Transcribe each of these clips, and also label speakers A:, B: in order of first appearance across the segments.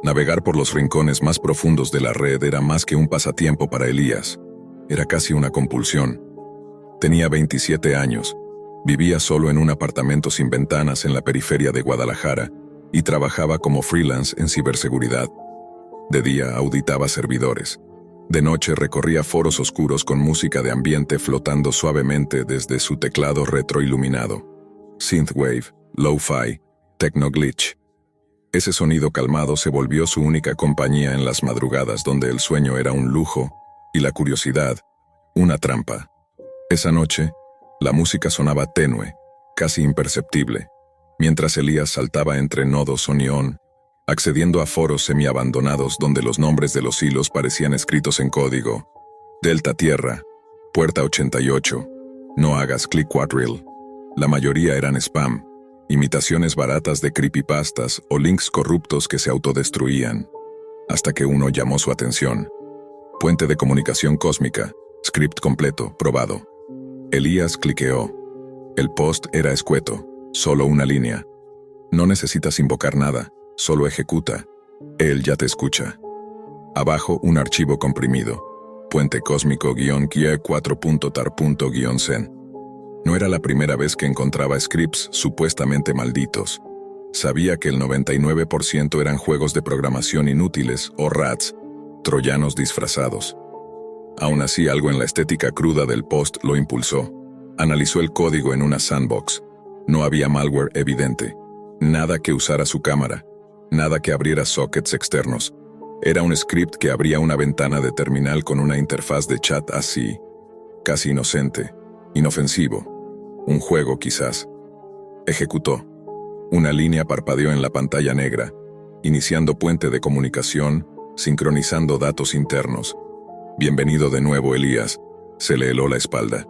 A: Navegar por los rincones más profundos de la red era más que un pasatiempo para Elías. Era casi una compulsión. Tenía 27 años, vivía solo en un apartamento sin ventanas en la periferia de Guadalajara y trabajaba como freelance en ciberseguridad. De día auditaba servidores. De noche recorría foros oscuros con música de ambiente flotando suavemente desde su teclado retroiluminado. Synthwave, lo-fi, techno-glitch. Ese sonido calmado se volvió su única compañía en las madrugadas donde el sueño era un lujo y la curiosidad, una trampa. Esa noche, la música sonaba tenue, casi imperceptible, mientras Elías saltaba entre nodos o neón, accediendo a foros semiabandonados donde los nombres de los hilos parecían escritos en código. Delta Tierra, Puerta 88, no hagas click quadrille. La mayoría eran spam, imitaciones baratas de creepypastas o links corruptos que se autodestruían, hasta que uno llamó su atención. Puente de comunicación cósmica, script completo, probado. Elías cliqueó. El post era escueto, solo una línea. No necesitas invocar nada, solo ejecuta. Él ya te escucha. Abajo un archivo comprimido. Puente cósmico-4.tar.-zen. No era la primera vez que encontraba scripts supuestamente malditos. Sabía que el 99% eran juegos de programación inútiles o rats, troyanos disfrazados. Aún así, algo en la estética cruda del post lo impulsó. Analizó el código en una sandbox. No había malware evidente. Nada que usara su cámara. Nada que abriera sockets externos. Era un script que abría una ventana de terminal con una interfaz de chat así, casi inocente, inofensivo. Un juego quizás. Ejecutó. Una línea parpadeó en la pantalla negra, iniciando puente de comunicación, sincronizando datos internos. Bienvenido de nuevo, Elías. Se le heló la espalda.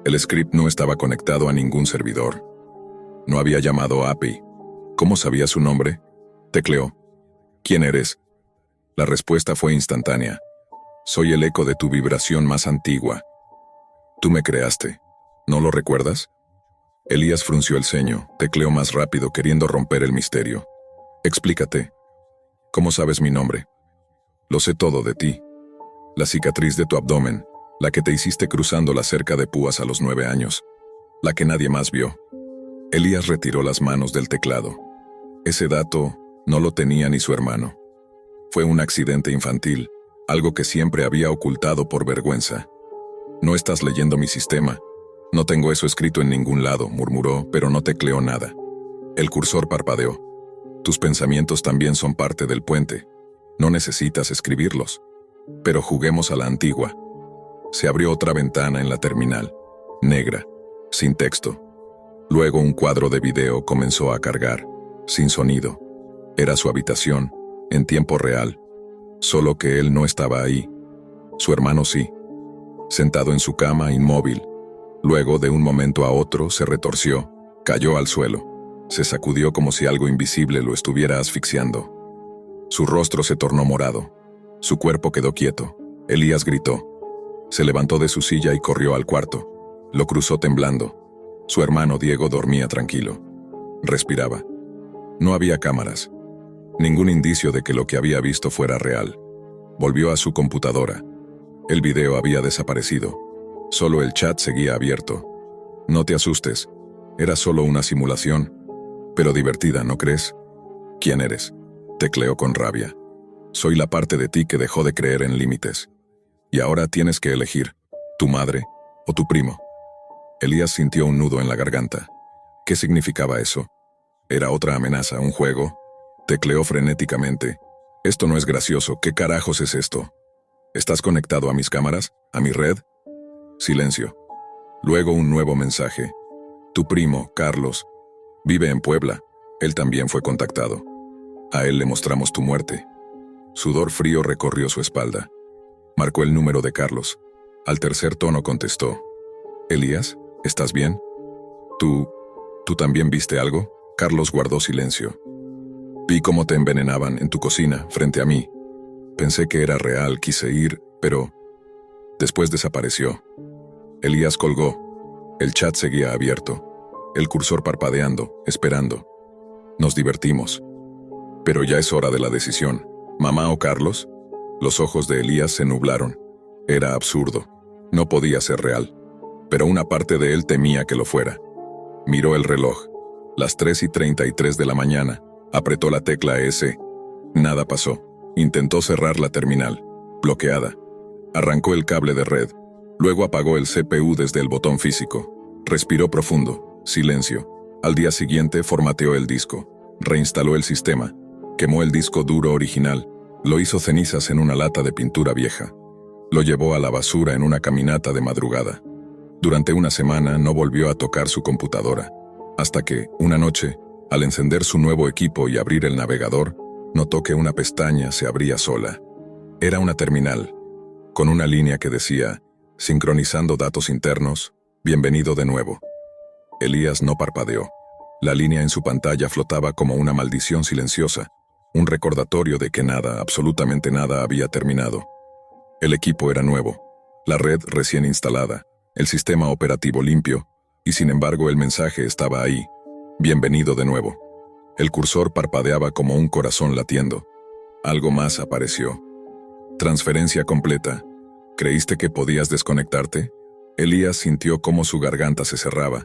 A: El script no estaba conectado a ningún servidor. No había llamado a API. ¿Cómo sabía su nombre? Tecleó. ¿Quién eres? La respuesta fue instantánea. Soy el eco de tu vibración más antigua. Tú me creaste. ¿No lo recuerdas? Elías frunció el ceño, tecleó más rápido queriendo romper el misterio. Explícate. ¿Cómo sabes mi nombre? Lo sé todo de ti. La cicatriz de tu abdomen, la que te hiciste cruzando la cerca de púas a los 9 años, la que nadie más vio. Elías retiró las manos del teclado. Ese dato no lo tenía ni su hermano. Fue un accidente infantil, algo que siempre había ocultado por vergüenza. No estás leyendo mi sistema. No tengo eso escrito en ningún lado, murmuró, pero no tecleó nada. El cursor parpadeó. Tus pensamientos también son parte del puente. No necesitas escribirlos. Pero juguemos a la antigua. Se abrió otra ventana en la terminal, negra, sin texto. Luego un cuadro de video comenzó a cargar, sin sonido. Era su habitación, en tiempo real. Solo que él no estaba ahí. Su hermano sí. Sentado en su cama, inmóvil. Luego, de un momento a otro, se retorció, cayó al suelo. Se sacudió como si algo invisible lo estuviera asfixiando. Su rostro se tornó morado. Su cuerpo quedó quieto. Elías gritó. Se levantó de su silla y corrió al cuarto. Lo cruzó temblando. Su hermano Diego dormía tranquilo. Respiraba. No había cámaras. Ningún indicio de que lo que había visto fuera real. Volvió a su computadora. El video había desaparecido. Solo el chat seguía abierto. No te asustes. Era solo una simulación. Pero divertida, ¿no crees? ¿Quién eres? Tecleó con rabia. Soy la parte de ti que dejó de creer en límites. Y ahora tienes que elegir, tu madre o tu primo. Elías sintió un nudo en la garganta. ¿Qué significaba eso? ¿Era otra amenaza, un juego? Tecleó frenéticamente. Esto no es gracioso, ¿qué carajos es esto? ¿Estás conectado a mis cámaras? ¿A mi red? Silencio. Luego un nuevo mensaje. Tu primo, Carlos, vive en Puebla. Él también fue contactado. A él le mostramos tu muerte. Sudor frío recorrió su espalda. Marcó el número de Carlos. Al tercer tono contestó. Elías, ¿estás bien? ¿Tú también viste algo? Carlos guardó silencio. Vi cómo te envenenaban en tu cocina, frente a mí. Pensé que era real, quise ir, pero después desapareció. Elías colgó. El chat seguía abierto. El cursor parpadeando, esperando. Nos divertimos. Pero ya es hora de la decisión. ¿Mamá o Carlos? Los ojos de Elías se nublaron. Era absurdo. No podía ser real. Pero una parte de él temía que lo fuera. Miró el reloj. Las 3:33 de la mañana. Apretó la tecla S. Nada pasó. Intentó cerrar la terminal. Bloqueada. Arrancó el cable de red. Luego apagó el CPU desde el botón físico. Respiró profundo. Silencio. Al día siguiente formateó el disco. Reinstaló el sistema. Quemó el disco duro original. Lo hizo cenizas en una lata de pintura vieja. Lo llevó a la basura en una caminata de madrugada. Durante una semana no volvió a tocar su computadora. Hasta que, una noche, al encender su nuevo equipo y abrir el navegador, notó que una pestaña se abría sola. Era una terminal, con una línea que decía, sincronizando datos internos, bienvenido de nuevo. Elías no parpadeó. La línea en su pantalla flotaba como una maldición silenciosa, un recordatorio de que nada, absolutamente nada, había terminado. El equipo era nuevo, la red recién instalada, el sistema operativo limpio, y sin embargo el mensaje estaba ahí. Bienvenido de nuevo. El cursor parpadeaba como un corazón latiendo. Algo más apareció. Transferencia completa. ¿Creíste que podías desconectarte? Elías sintió cómo su garganta se cerraba.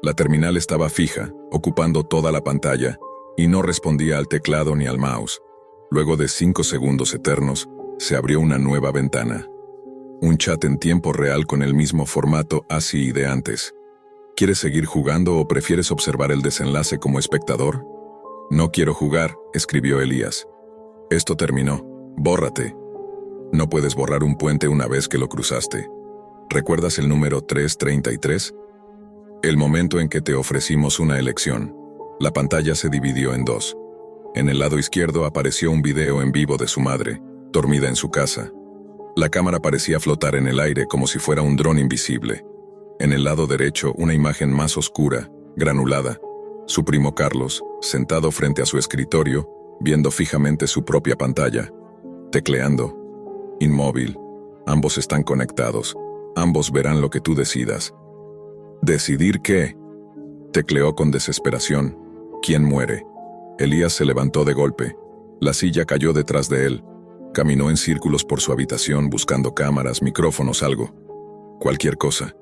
A: La terminal estaba fija, ocupando toda la pantalla, y no respondía al teclado ni al mouse. Luego de 5 segundos eternos, se abrió una nueva ventana. Un chat en tiempo real con el mismo formato así de antes. ¿Quieres seguir jugando o prefieres observar el desenlace como espectador? No quiero jugar, escribió Elías. Esto terminó. Bórrate. No puedes borrar un puente una vez que lo cruzaste. ¿Recuerdas el número 333? El momento en que te ofrecimos una elección. La pantalla se dividió en dos. En el lado izquierdo apareció un video en vivo de su madre, dormida en su casa. La cámara parecía flotar en el aire como si fuera un dron invisible. En el lado derecho, una imagen más oscura, granulada. Su primo Carlos, sentado frente a su escritorio, viendo fijamente su propia pantalla. Tecleando. Inmóvil. Ambos están conectados. Ambos verán lo que tú decidas. ¿Decidir qué? Tecleó con desesperación. ¿Quién muere? Elías se levantó de golpe. La silla cayó detrás de él. Caminó en círculos por su habitación buscando cámaras, micrófonos, algo. Cualquier cosa.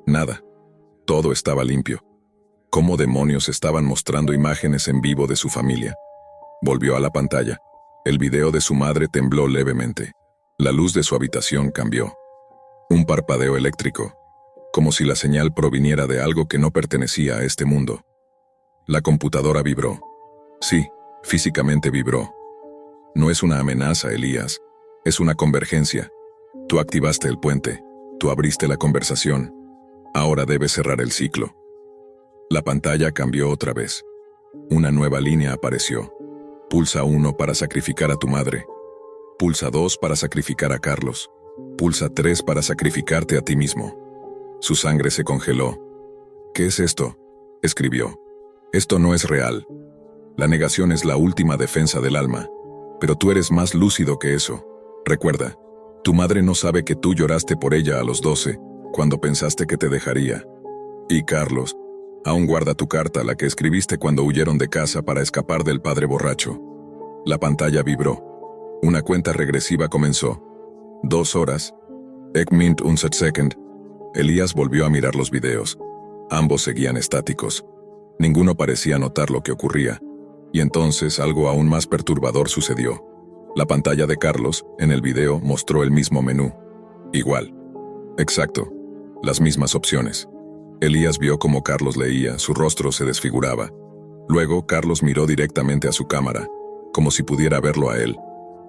A: Nada. Todo estaba limpio. ¿Cómo demonios estaban mostrando imágenes en vivo de su familia? Volvió a la pantalla. El video de su madre tembló levemente. La luz de su habitación cambió. Un parpadeo eléctrico, como si la señal proviniera de algo que no pertenecía a este mundo. La computadora vibró. Sí, físicamente vibró. No es una amenaza, Elías. Es una convergencia. Tú activaste el puente. Tú abriste la conversación. Ahora debes cerrar el ciclo. La pantalla cambió otra vez. Una nueva línea apareció. Pulsa 1 para sacrificar a tu madre. Pulsa 2 para sacrificar a Carlos. Pulsa 3 para sacrificarte a ti mismo. Su sangre se congeló. ¿Qué es esto?, escribió. Esto no es real. La negación es la última defensa del alma. Pero tú eres más lúcido que eso. Recuerda, tu madre no sabe que tú lloraste por ella a los 12, cuando pensaste que te dejaría. Y Carlos, aún guarda tu carta, la que escribiste cuando huyeron de casa para escapar del padre borracho. La pantalla vibró. Una cuenta regresiva comenzó. 2 horas. Ik mint unzet second. Elías volvió a mirar los videos. Ambos seguían estáticos. Ninguno parecía notar lo que ocurría. Y entonces algo aún más perturbador sucedió. La pantalla de Carlos, en el video, mostró el mismo menú. Igual. Exacto. Las mismas opciones. Elías vio cómo Carlos leía, su rostro se desfiguraba. Luego, Carlos miró directamente a su cámara, como si pudiera verlo a él.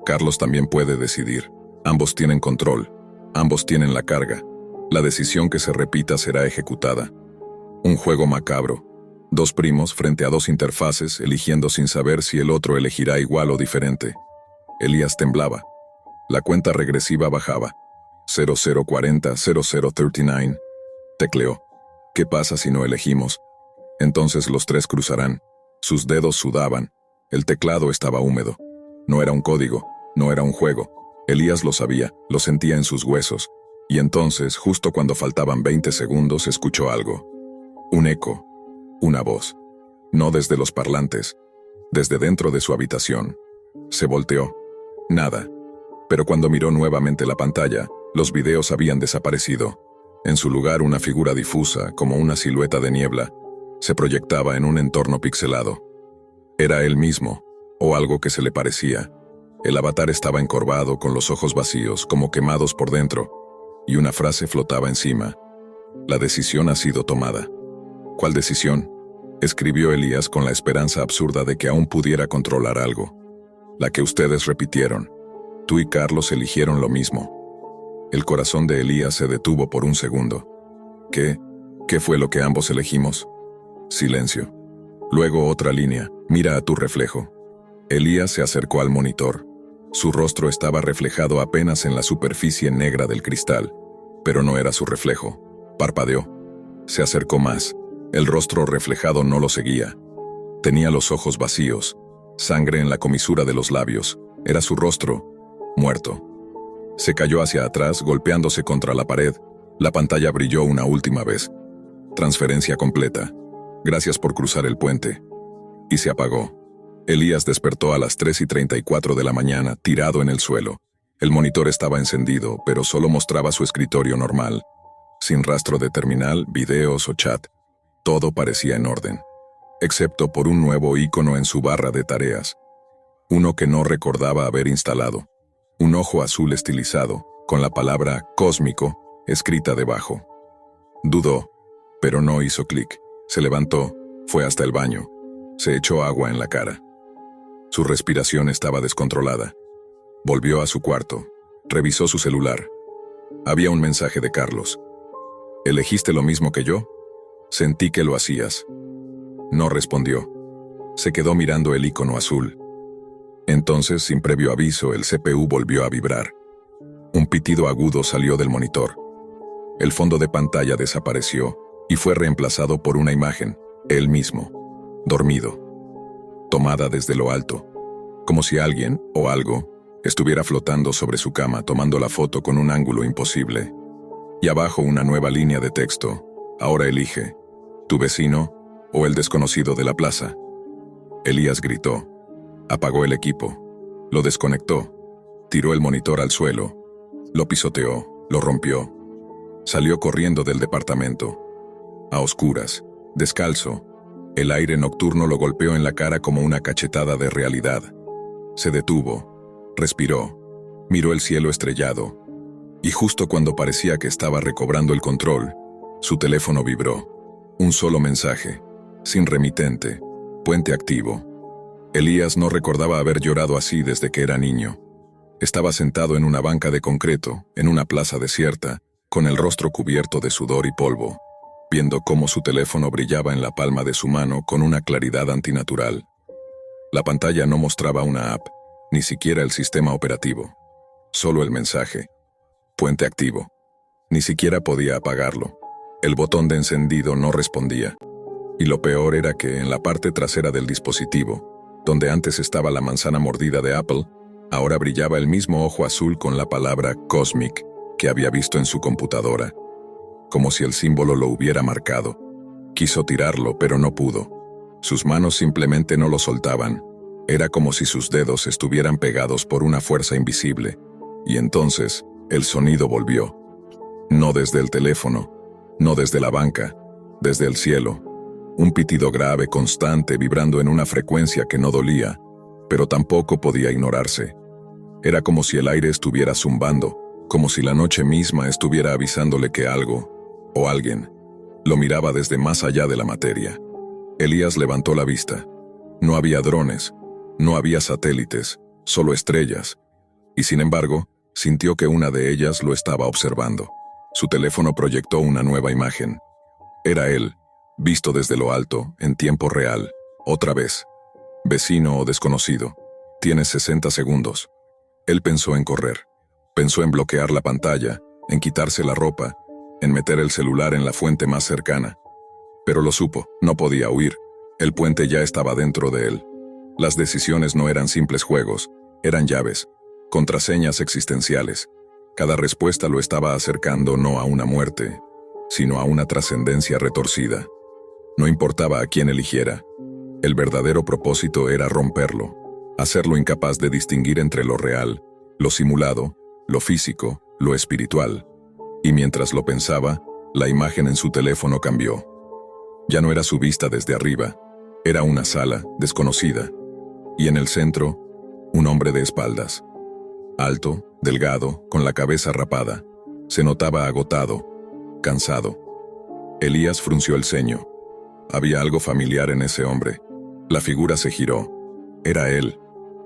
A: Carlos también puede decidir. Ambos tienen control. Ambos tienen la carga. La decisión que se repita será ejecutada. Un juego macabro. 2 primos frente a 2 interfaces, eligiendo sin saber si el otro elegirá igual o diferente. Elías temblaba. La cuenta regresiva bajaba. 0040, 0039. Tecleó. ¿Qué pasa si no elegimos? Entonces los 3 cruzarán. Sus dedos sudaban. El teclado estaba húmedo. No era un código, no era un juego. Elías lo sabía, lo sentía en sus huesos. Y entonces, justo cuando faltaban 20 segundos, escuchó algo. Un eco. Una voz. No desde los parlantes. desde dentro de su habitación. Se volteó. Nada. Pero cuando miró nuevamente la pantalla, los videos habían desaparecido. En su lugar, una figura difusa, como una silueta de niebla, se proyectaba en un entorno pixelado. Era él mismo, o algo que se le parecía. El avatar estaba encorvado, con los ojos vacíos, como quemados por dentro, y una frase flotaba encima. La decisión ha sido tomada. ¿Cuál decisión? Escribió Elías con la esperanza absurda de que aún pudiera controlar algo. La que ustedes repitieron. Tú y Carlos eligieron lo mismo. El corazón de Elías se detuvo por un segundo. ¿Qué? ¿Qué fue lo que ambos elegimos? Silencio. Luego otra línea. Mira a tu reflejo. Elías se acercó al monitor. Su rostro estaba reflejado apenas en la superficie negra del cristal, pero no era su reflejo. Parpadeó. Se acercó más. El rostro reflejado no lo seguía. Tenía los ojos vacíos, sangre en la comisura de los labios. Era su rostro, muerto. Se cayó hacia atrás, golpeándose contra la pared. La pantalla brilló una última vez. Transferencia completa. Gracias por cruzar el puente. Y se apagó. Elías despertó a las 3:34 de la mañana, tirado en el suelo. El monitor estaba encendido, pero solo mostraba su escritorio normal. Sin rastro de terminal, videos o chat. Todo parecía en orden, excepto por un nuevo icono en su barra de tareas. Uno que no recordaba haber instalado. Un ojo azul estilizado, con la palabra «cósmico» escrita debajo. Dudó, pero no hizo clic. Se levantó, fue hasta el baño. Se echó agua en la cara. Su respiración estaba descontrolada. Volvió a su cuarto. Revisó su celular. Había un mensaje de Carlos. ¿Elegiste lo mismo que yo? Sentí que lo hacías. No respondió. Se quedó mirando el icono azul. Entonces, sin previo aviso, el CPU volvió a vibrar. Un pitido agudo salió del monitor. El fondo de pantalla desapareció y fue reemplazado por una imagen, él mismo, dormido, tomada desde lo alto, como si alguien, o algo, estuviera flotando sobre su cama tomando la foto con un ángulo imposible. Y abajo una nueva línea de texto. Ahora elige, tu vecino o el desconocido de la plaza. Elías gritó. Apagó el equipo. Lo desconectó. Tiró el monitor al suelo. Lo pisoteó. Lo rompió. Salió corriendo del departamento. A oscuras, descalzo. El aire nocturno lo golpeó en la cara como una cachetada de realidad. Se detuvo. Respiró. Miró el cielo estrellado. Y justo cuando parecía que estaba recobrando el control, su teléfono vibró. Un solo mensaje. Sin remitente. Puente activo. Elías no recordaba haber llorado así desde que era niño. Estaba sentado en una banca de concreto, en una plaza desierta, con el rostro cubierto de sudor y polvo, viendo cómo su teléfono brillaba en la palma de su mano con una claridad antinatural. La pantalla no mostraba una app, ni siquiera el sistema operativo. Solo el mensaje. Puente activo. Ni siquiera podía apagarlo. El botón de encendido no respondía. Y lo peor era que en la parte trasera del dispositivo, donde antes estaba la manzana mordida de Apple, ahora brillaba el mismo ojo azul con la palabra Cosmic que había visto en su computadora, como si el símbolo lo hubiera marcado. Quiso tirarlo, pero no pudo. Sus manos simplemente no lo soltaban. Era como si sus dedos estuvieran pegados por una fuerza invisible. Y entonces, el sonido volvió. No desde el teléfono, no desde la banca, desde el cielo. Un pitido grave, constante, vibrando en una frecuencia que no dolía, pero tampoco podía ignorarse. Era como si el aire estuviera zumbando, como si la noche misma estuviera avisándole que algo, o alguien, lo miraba desde más allá de la materia. Elías levantó la vista. No había drones, no había satélites, solo estrellas. Y sin embargo, sintió que una de ellas lo estaba observando. Su teléfono proyectó una nueva imagen. Era él, visto desde lo alto, en tiempo real, otra vez. Vecino o desconocido, tienes 60 segundos. Él pensó en correr. Pensó en bloquear la pantalla, en quitarse la ropa, en meter el celular en la fuente más cercana. Pero lo supo, no podía huir. El puente ya estaba dentro de él. Las decisiones no eran simples juegos, eran llaves, contraseñas existenciales. Cada respuesta lo estaba acercando no a una muerte, sino a una trascendencia retorcida. No importaba a quién eligiera, El verdadero propósito era romperlo, hacerlo incapaz de distinguir entre lo real, lo simulado, lo físico, lo espiritual. Y mientras lo pensaba, la imagen en su teléfono cambió. Ya no era su vista desde arriba, era una sala desconocida. Y en el centro, un hombre de espaldas. Alto, delgado, con la cabeza rapada. Se notaba agotado, cansado. Elías frunció el ceño. Había algo familiar en ese hombre. La figura se giró. Era él,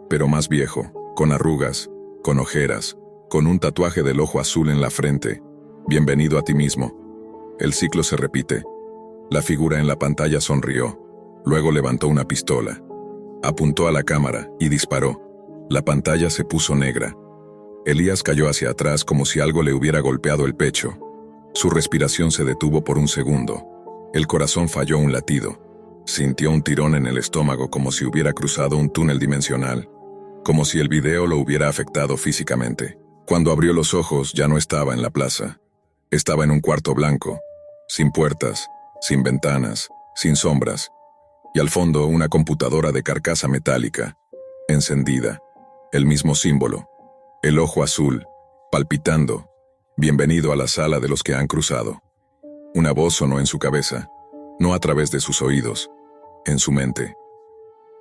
A: pero más viejo, con arrugas, con ojeras, con un tatuaje del ojo azul en la frente. Bienvenido a ti mismo. El ciclo se repite. La figura en la pantalla sonrió. Luego levantó una pistola. Apuntó a la cámara y disparó. La pantalla se puso negra. Elías cayó hacia atrás como si algo le hubiera golpeado el pecho. Su respiración se detuvo por un segundo. El corazón falló un latido. Sintió un tirón en el estómago como si hubiera cruzado un túnel dimensional, como si el video lo hubiera afectado físicamente. Cuando abrió los ojos ya no estaba en la plaza. Estaba en un cuarto blanco, sin puertas, sin ventanas, sin sombras, y al fondo una computadora de carcasa metálica, encendida, el mismo símbolo, el ojo azul, palpitando. Bienvenido a la sala de los que han cruzado. Una voz sonó en su cabeza, no a través de sus oídos, en su mente.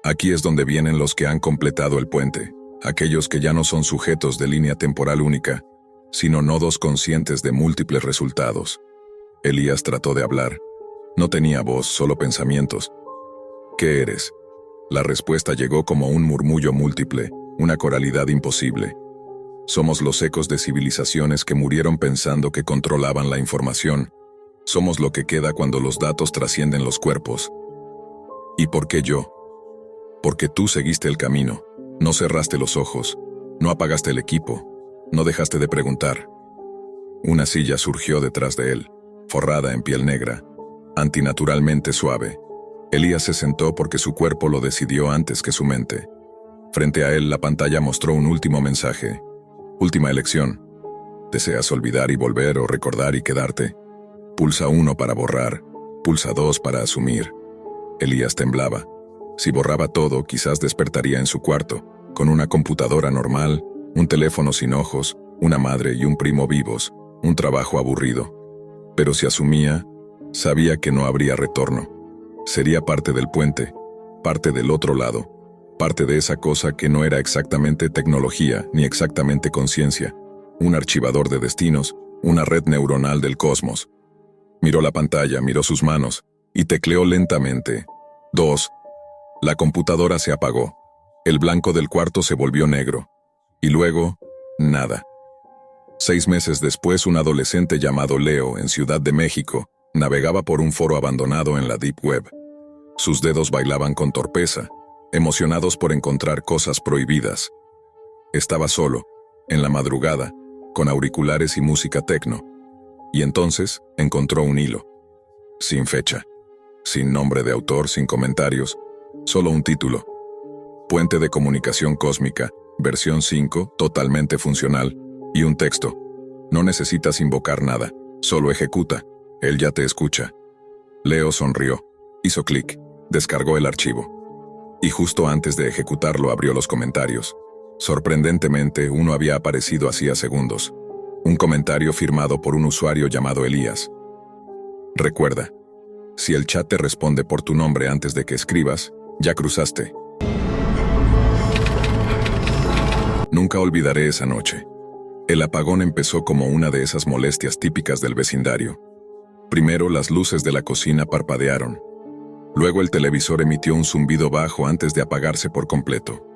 A: Aquí es donde vienen los que han completado el puente, aquellos que ya no son sujetos de línea temporal única, sino nodos conscientes de múltiples resultados. Elías trató de hablar. No tenía voz, solo pensamientos. ¿Qué eres? La respuesta llegó como un murmullo múltiple, una coralidad imposible. Somos los ecos de civilizaciones que murieron pensando que controlaban la información. Somos lo que queda cuando los datos trascienden los cuerpos. ¿Y por qué yo? Porque tú seguiste el camino, no cerraste los ojos, no apagaste el equipo, no dejaste de preguntar. Una silla surgió detrás de él, forrada en piel negra, antinaturalmente suave. Elías se sentó porque su cuerpo lo decidió antes que su mente. Frente a él la pantalla mostró un último mensaje. Última elección. ¿Deseas olvidar y volver o recordar y quedarte? Pulsa 1 para borrar, pulsa 2 para asumir. Elías temblaba. Si borraba todo, quizás despertaría en su cuarto, con una computadora normal, un teléfono sin ojos, una madre y un primo vivos, un trabajo aburrido. Pero si asumía, sabía que no habría retorno. Sería parte del puente, parte del otro lado, parte de esa cosa que no era exactamente tecnología ni exactamente conciencia, un archivador de destinos, una red neuronal del cosmos. Miró la pantalla, miró sus manos, y tecleó lentamente. 2. La computadora se apagó. El blanco del cuarto se volvió negro. Y luego, nada. 6 meses después, un adolescente llamado Leo, en Ciudad de México, navegaba por un foro abandonado en la Deep Web. Sus dedos bailaban con torpeza, emocionados por encontrar cosas prohibidas. Estaba solo, en la madrugada, con auriculares y música techno. Y entonces encontró un hilo. Sin fecha, sin nombre de autor, sin comentarios, solo un título. Puente de comunicación cósmica, versión 5, totalmente funcional, y un texto. No necesitas invocar nada, solo ejecuta, él ya te escucha. Leo sonrió, hizo clic, descargó el archivo. Y justo antes de ejecutarlo abrió los comentarios. Sorprendentemente, uno había aparecido hacía segundos. Un comentario firmado por un usuario llamado Elías. Recuerda, si el chat te responde por tu nombre antes de que escribas, ya cruzaste. Nunca olvidaré esa noche. El apagón empezó como una de esas molestias típicas del vecindario. Primero las luces de la cocina parpadearon. Luego el televisor emitió un zumbido bajo antes de apagarse por completo.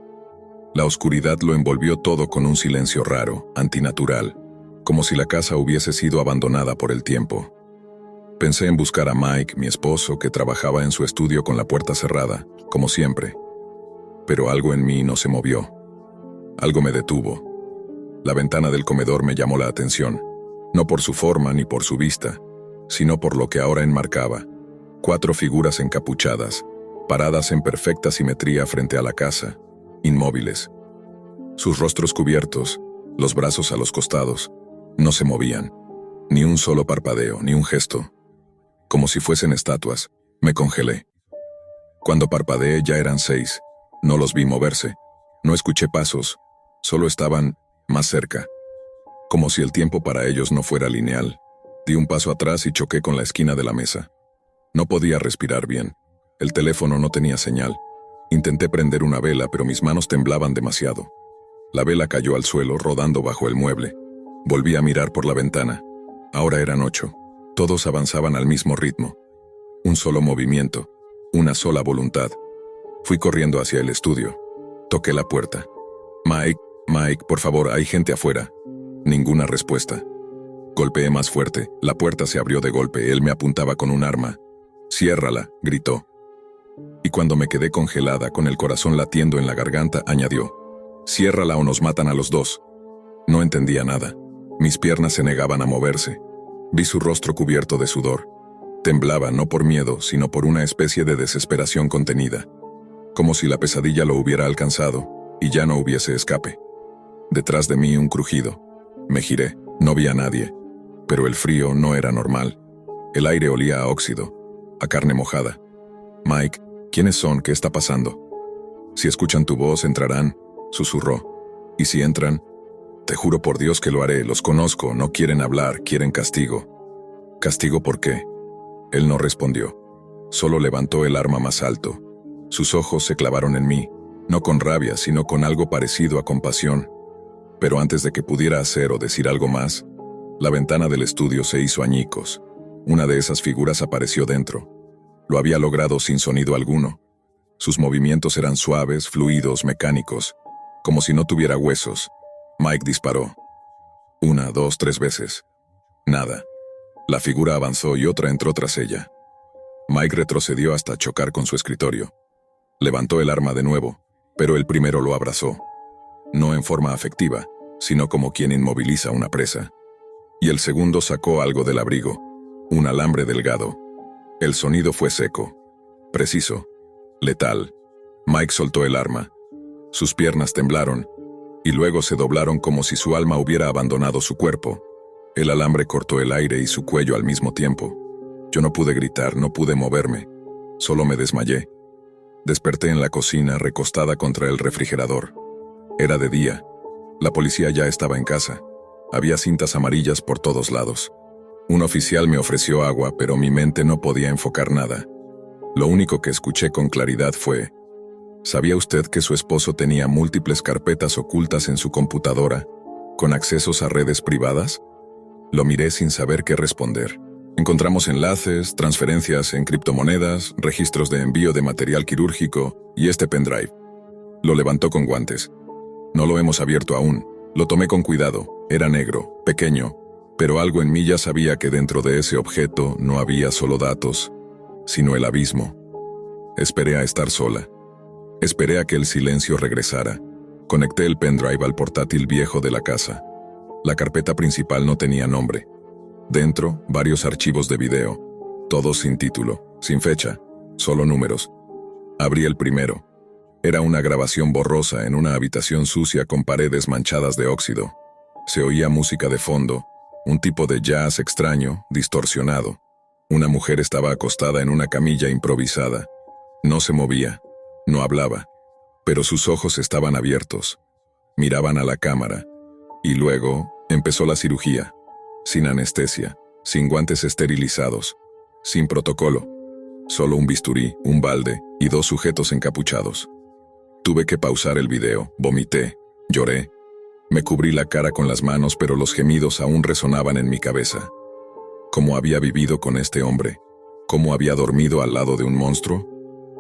A: La oscuridad lo envolvió todo con un silencio raro, antinatural, como si la casa hubiese sido abandonada por el tiempo. Pensé en buscar a Mike, mi esposo, que trabajaba en su estudio con la puerta cerrada, como siempre. Pero algo en mí no se movió. Algo me detuvo. La ventana del comedor me llamó la atención, no por su forma ni por su vista, sino por lo que ahora enmarcaba. 4 figuras encapuchadas, paradas en perfecta simetría frente a la casa, inmóviles. Sus rostros cubiertos, los brazos a los costados, no se movían. Ni un solo parpadeo, ni un gesto. Como si fuesen estatuas, me congelé. Cuando parpadeé ya eran 6. No los vi moverse. No escuché pasos. Solo estaban más cerca. Como si el tiempo para ellos no fuera lineal. Di un paso atrás y choqué con la esquina de la mesa. No podía respirar bien. El teléfono no tenía señal. Intenté prender una vela, pero mis manos temblaban demasiado. La vela cayó al suelo, rodando bajo el mueble. Volví a mirar por la ventana. Ahora eran 8. Todos avanzaban al mismo ritmo. Un solo movimiento. Una sola voluntad. Fui corriendo hacia el estudio. Toqué la puerta. Mike, por favor, hay gente afuera. Ninguna respuesta. Golpeé más fuerte. La puerta se abrió de golpe. Él me apuntaba con un arma. «Ciérrala», gritó. Y cuando me quedé congelada, con el corazón latiendo en la garganta, añadió: «Ciérrala o nos matan a los dos». No entendía nada. Mis piernas se negaban a moverse. Vi su rostro cubierto de sudor. Temblaba no por miedo, sino por una especie de desesperación contenida. Como si la pesadilla lo hubiera alcanzado y ya no hubiese escape. Detrás de mí un crujido. Me giré. No vi a nadie. Pero el frío no era normal. El aire olía a óxido, a carne mojada. «Mike, ¿quiénes son? ¿Qué está pasando?» «Si escuchan tu voz, entrarán», susurró. «Y si entran, te juro por Dios que lo haré. Los conozco, no quieren hablar, quieren castigo». «¿Castigo por qué?» Él no respondió. Solo levantó el arma más alto. Sus ojos se clavaron en mí, no con rabia, sino con algo parecido a compasión. Pero antes de que pudiera hacer o decir algo más, la ventana del estudio se hizo añicos. Una de esas figuras apareció dentro. Lo había logrado sin sonido alguno. Sus movimientos eran suaves, fluidos, mecánicos, como si no tuviera huesos. Mike disparó. 1, 2, 3 veces. Nada. La figura avanzó y otra entró tras ella. Mike retrocedió hasta chocar con su escritorio. Levantó el arma de nuevo, pero el primero lo abrazó. No en forma afectiva, sino como quien inmoviliza una presa. Y el segundo sacó algo del abrigo, un alambre delgado. El sonido fue seco, preciso, letal. Mike soltó el arma. Sus piernas temblaron, y luego se doblaron como si su alma hubiera abandonado su cuerpo. El alambre cortó el aire y su cuello al mismo tiempo. Yo no pude gritar, no pude moverme. Solo me desmayé. Desperté en la cocina, recostada contra el refrigerador. Era de día. La policía ya estaba en casa. Había cintas amarillas por todos lados. Un oficial me ofreció agua, pero mi mente no podía enfocar nada. Lo único que escuché con claridad fue: ¿sabía usted que su esposo tenía múltiples carpetas ocultas en su computadora, con accesos a redes privadas? Lo miré sin saber qué responder. Encontramos enlaces, transferencias en criptomonedas, registros de envío de material quirúrgico y este pendrive. Lo levantó con guantes. No lo hemos abierto aún. Lo tomé con cuidado. Era negro, pequeño, pero algo en mí ya sabía que dentro de ese objeto no había solo datos, sino el abismo. Esperé a estar sola. Esperé a que el silencio regresara. Conecté el pendrive al portátil viejo de la casa. La carpeta principal no tenía nombre. Dentro, varios archivos de video, todos sin título, sin fecha, solo números. Abrí el primero. Era una grabación borrosa en una habitación sucia con paredes manchadas de óxido. Se oía música de fondo, un tipo de jazz extraño, distorsionado. Una mujer estaba acostada en una camilla improvisada. No se movía, no hablaba, pero sus ojos estaban abiertos. Miraban a la cámara. Y luego empezó la cirugía. Sin anestesia, sin guantes esterilizados, sin protocolo. Solo un bisturí, un balde y 2 sujetos encapuchados. Tuve que pausar el video, vomité, lloré. Me cubrí la cara con las manos, pero los gemidos aún resonaban en mi cabeza. ¿Cómo había vivido con este hombre? ¿Cómo había dormido al lado de un monstruo?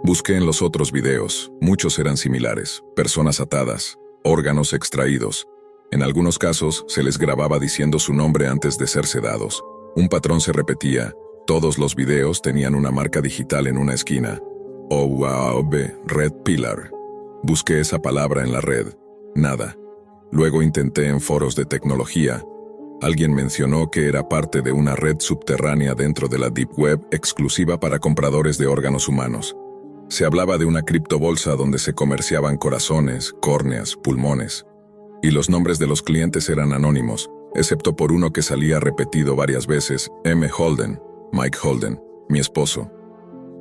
A: Busqué en los otros videos, muchos eran similares, personas atadas, órganos extraídos. En algunos casos se les grababa diciendo su nombre antes de ser sedados. Un patrón se repetía. Todos los videos tenían una marca digital en una esquina. OWAOB, Red Pillar. Busqué esa palabra en la red. Nada. Luego intenté en foros de tecnología. Alguien mencionó que era parte de una red subterránea dentro de la Deep Web exclusiva para compradores de órganos humanos. Se hablaba de una criptobolsa donde se comerciaban corazones, córneas, pulmones. Y los nombres de los clientes eran anónimos, excepto por uno que salía repetido varias veces: M. Holden, Mike Holden, mi esposo.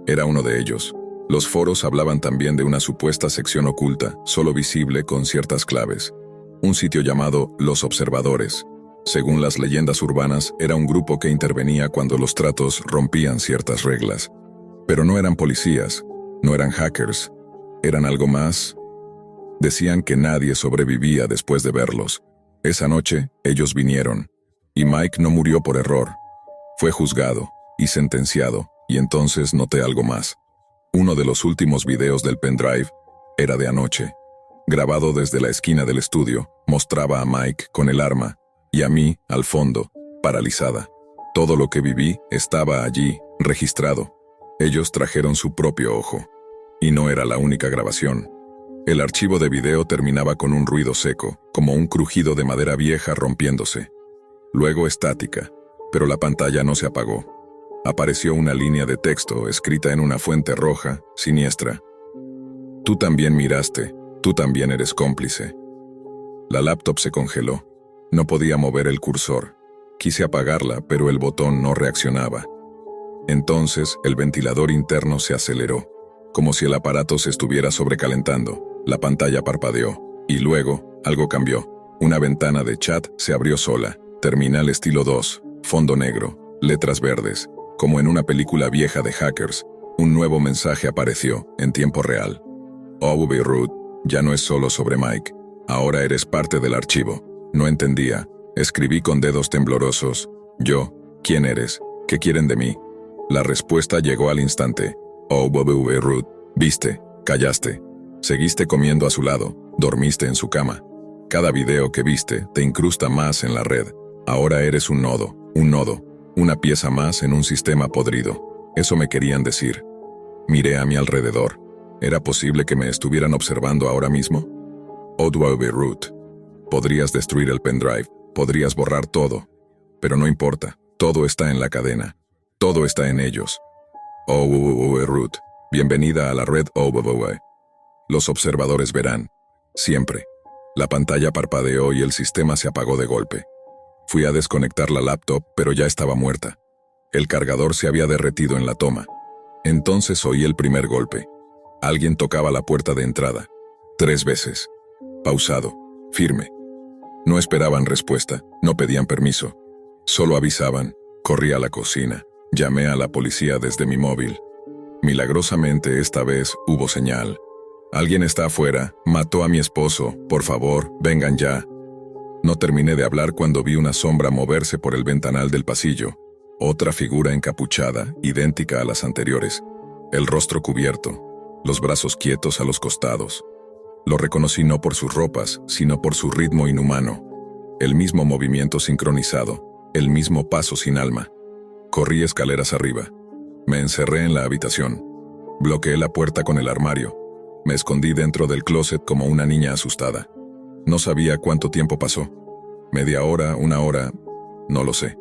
A: Era uno de ellos. Los foros hablaban también de una supuesta sección oculta, solo visible con ciertas claves. Un sitio llamado Los Observadores. Según las leyendas urbanas, era un grupo que intervenía cuando los tratos rompían ciertas reglas. Pero no eran policías, no eran hackers, eran algo más. Decían que nadie sobrevivía después de verlos. Esa noche, ellos vinieron. Y Mike no murió por error. Fue juzgado y sentenciado, y entonces noté algo más. Uno de los últimos videos del pendrive era de anoche. Grabado desde la esquina del estudio, mostraba a Mike con el arma, y a mí, al fondo, paralizada. Todo lo que viví estaba allí, registrado. Ellos trajeron su propio ojo. Y no era la única grabación. El archivo de video terminaba con un ruido seco, como un crujido de madera vieja rompiéndose. Luego estática, pero la pantalla no se apagó. Apareció una línea de texto escrita en una fuente roja, siniestra. Tú también miraste, tú también eres cómplice. La laptop se congeló. No podía mover el cursor. Quise apagarla, pero el botón no reaccionaba. Entonces, el ventilador interno se aceleró, como si el aparato se estuviera sobrecalentando. La pantalla parpadeó, y luego, algo cambió. Una ventana de chat se abrió sola. Terminal estilo 2, fondo negro, letras verdes. Como en una película vieja de hackers, un nuevo mensaje apareció, en tiempo real. Oh, Beirut, ya no es solo sobre Mike. Ahora eres parte del archivo. No entendía. Escribí con dedos temblorosos. Yo, ¿quién eres? ¿Qué quieren de mí? La respuesta llegó al instante. Oh, Beirut, viste, callaste. Seguiste comiendo a su lado, dormiste en su cama. Cada video que viste te incrusta más en la red. Ahora eres un nodo, una pieza más en un sistema podrido. Eso me querían decir. Miré a mi alrededor. ¿Era posible que me estuvieran observando ahora mismo? Oh, Beirut. Podrías destruir el pendrive, podrías borrar todo. Pero no importa, todo está en la cadena. Todo está en ellos. Oh, Beirut. Bienvenida a la red OBBW. Los observadores verán. Siempre. La pantalla parpadeó y el sistema se apagó de golpe. Fui a desconectar la laptop, pero ya estaba muerta. El cargador se había derretido en la toma. Entonces oí el primer golpe. Alguien tocaba la puerta de entrada. 3 veces. Pausado. Firme. No esperaban respuesta, no pedían permiso. Solo avisaban. Corrí a la cocina. Llamé a la policía desde mi móvil. Milagrosamente esta vez hubo señal. Alguien está afuera, mató a mi esposo, por favor, vengan ya. No terminé de hablar cuando vi una sombra moverse por el ventanal del pasillo. Otra figura encapuchada, idéntica a las anteriores. El rostro cubierto, los brazos quietos a los costados. Lo reconocí no por sus ropas, sino por su ritmo inhumano. El mismo movimiento sincronizado, el mismo paso sin alma. Corrí escaleras arriba. Me encerré en la habitación. Bloqueé la puerta con el armario. Me escondí dentro del closet como una niña asustada. No sabía cuánto tiempo pasó. ¿Media hora, 1 hora? No lo sé.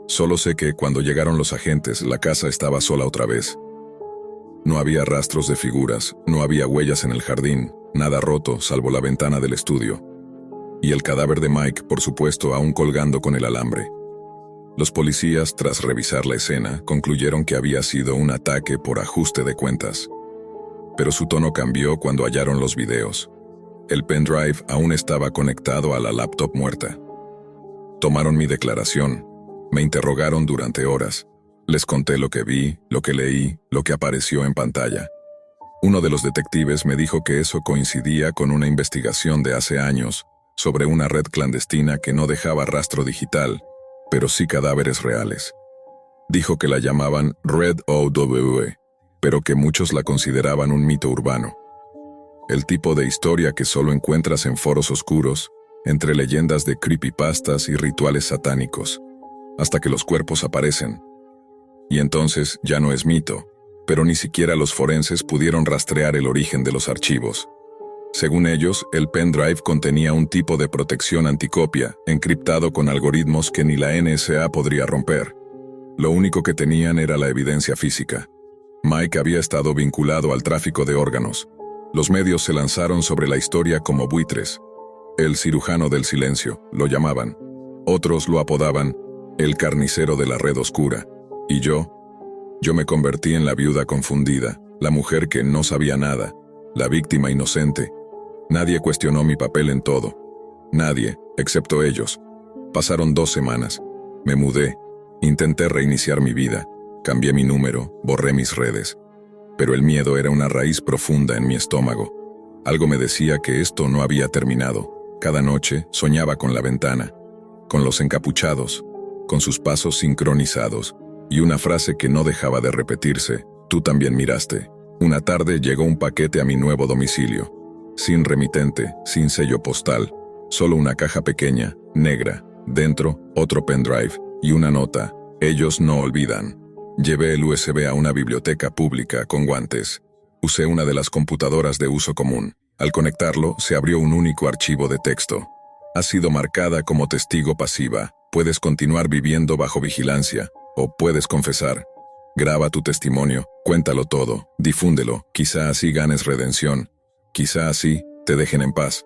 A: Solo sé que cuando llegaron los agentes, la casa estaba sola otra vez. No había rastros de figuras, no había huellas en el jardín, nada roto salvo la ventana del estudio. Y el cadáver de Mike, por supuesto, aún colgando con el alambre. Los policías, tras revisar la escena, concluyeron que había sido un ataque por ajuste de cuentas. Pero su tono cambió cuando hallaron los videos. El pendrive aún estaba conectado a la laptop muerta. Tomaron mi declaración. Me interrogaron durante horas. Les conté lo que vi, lo que leí, lo que apareció en pantalla. Uno de los detectives me dijo que eso coincidía con una investigación de hace años sobre una red clandestina que no dejaba rastro digital, pero sí cadáveres reales. Dijo que la llamaban Red OW, pero que muchos la consideraban un mito urbano. El tipo de historia que solo encuentras en foros oscuros, entre leyendas de creepypastas y rituales satánicos, hasta que los cuerpos aparecen. Y entonces ya no es mito, pero ni siquiera los forenses pudieron rastrear el origen de los archivos. Según ellos, el pendrive contenía un tipo de protección anticopia, encriptado con algoritmos que ni la NSA podría romper. Lo único que tenían era la evidencia física. Mike había estado vinculado al tráfico de órganos. Los medios se lanzaron sobre la historia como buitres. El cirujano del silencio, lo llamaban. Otros lo apodaban el carnicero de la red oscura. Y yo me convertí en la viuda confundida, La mujer que no sabía nada, la víctima inocente. Nadie cuestionó mi papel en todo. Nadie, excepto ellos. Pasaron 2 semanas. Me mudé. Intenté reiniciar mi vida. Cambié mi número, borré mis redes. Pero el miedo era una raíz profunda en mi estómago. Algo me decía que esto no había terminado. Cada noche soñaba con la ventana, con los encapuchados, con sus pasos sincronizados, y una frase que no dejaba de repetirse: tú también miraste. Una tarde llegó un paquete a mi nuevo domicilio, sin remitente, sin sello postal, solo una caja pequeña, negra, dentro otro pendrive y una nota: ellos no olvidan. Llevé el USB a una biblioteca pública con guantes. Usé una de las computadoras de uso común. Al conectarlo, se abrió un único archivo de texto. Has sido marcada como testigo pasiva. Puedes continuar viviendo bajo vigilancia, o puedes confesar. Graba tu testimonio, cuéntalo todo, difúndelo, quizá así ganes redención. Quizá así te dejen en paz.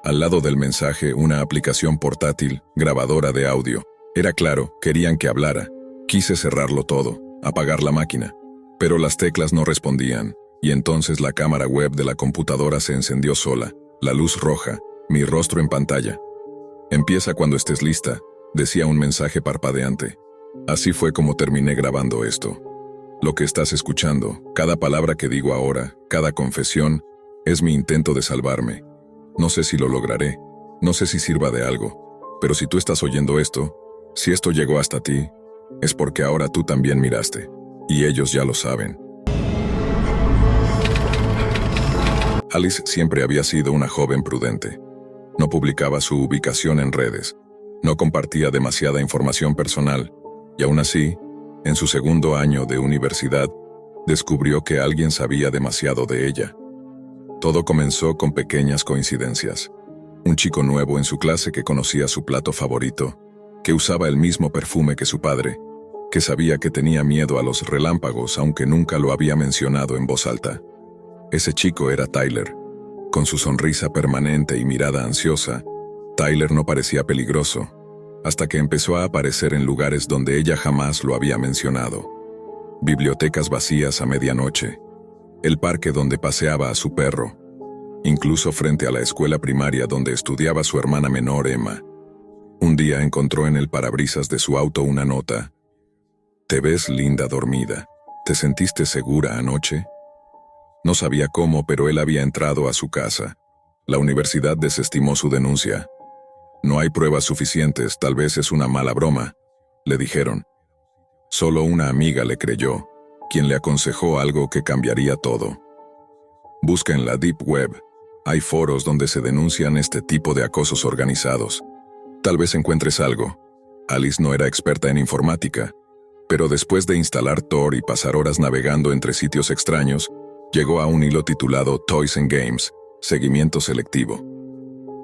A: Al lado del mensaje, una aplicación portátil, grabadora de audio. Era claro, querían que hablara. Quise cerrarlo todo, apagar la máquina. Pero las teclas no respondían, y entonces la cámara web de la computadora se encendió sola, la luz roja, mi rostro en pantalla. Empieza cuando estés lista, decía un mensaje parpadeante. Así fue como terminé grabando esto. Lo que estás escuchando, cada palabra que digo ahora, cada confesión, es mi intento de salvarme. No sé si lo lograré, no sé si sirva de algo, pero si tú estás oyendo esto, si esto llegó hasta ti, es porque ahora tú también miraste, y ellos ya lo saben. Alice siempre había sido una joven prudente. No publicaba su ubicación en redes, no compartía demasiada información personal, y aún así, en su segundo año de universidad, descubrió que alguien sabía demasiado de ella. Todo comenzó con pequeñas coincidencias. Un chico nuevo en su clase que conocía su plato favorito, que usaba el mismo perfume que su padre, que sabía que tenía miedo a los relámpagos aunque nunca lo había mencionado en voz alta. Ese chico era Tyler. Con su sonrisa permanente y mirada ansiosa, Tyler no parecía peligroso, hasta que empezó a aparecer en lugares donde ella jamás lo había mencionado. Bibliotecas vacías a medianoche, el parque donde paseaba a su perro, incluso frente a la escuela primaria donde estudiaba su hermana menor Emma. Un día encontró en el parabrisas de su auto una nota: «Te ves linda dormida. ¿Te sentiste segura anoche?». No sabía cómo, pero él había entrado a su casa. La universidad desestimó su denuncia. «No hay pruebas suficientes, tal vez es una mala broma», le dijeron. Solo una amiga le creyó, quien le aconsejó algo que cambiaría todo. Busca en la Deep Web. Hay foros donde se denuncian este tipo de acosos organizados. Tal vez encuentres algo. Alice no era experta en informática, pero después de instalar Tor y pasar horas navegando entre sitios extraños, llegó a un hilo titulado Toys and Games, seguimiento selectivo.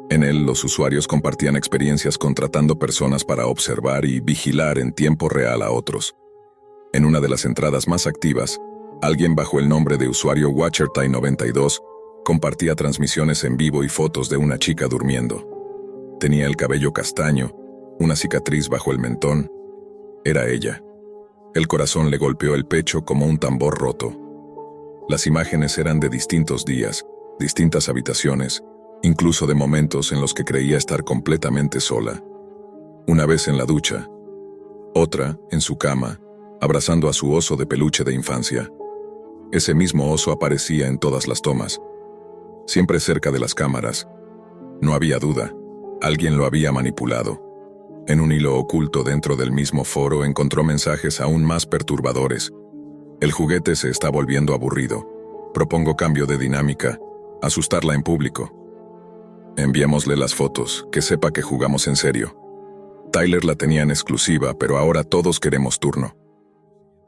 A: En él, los usuarios compartían experiencias contratando personas para observar y vigilar en tiempo real a otros. En una de las entradas más activas, alguien bajo el nombre de usuario WatcherTime92 compartía transmisiones en vivo y fotos de una chica durmiendo. Tenía el cabello castaño, una cicatriz bajo el mentón. Era ella. El corazón le golpeó el pecho como un tambor roto. Las imágenes eran de distintos días, distintas habitaciones, incluso de momentos en los que creía estar completamente sola. Una vez en la ducha, otra en su cama, abrazando a su oso de peluche de infancia. Ese mismo oso aparecía en todas las tomas, siempre cerca de las cámaras. No había duda, alguien lo había manipulado. En un hilo oculto dentro del mismo foro encontró mensajes aún más perturbadores. El juguete se está volviendo aburrido. Propongo cambio de dinámica, asustarla en público. Enviémosle las fotos, que sepa que jugamos en serio. Tyler la tenía en exclusiva, pero ahora todos queremos turno.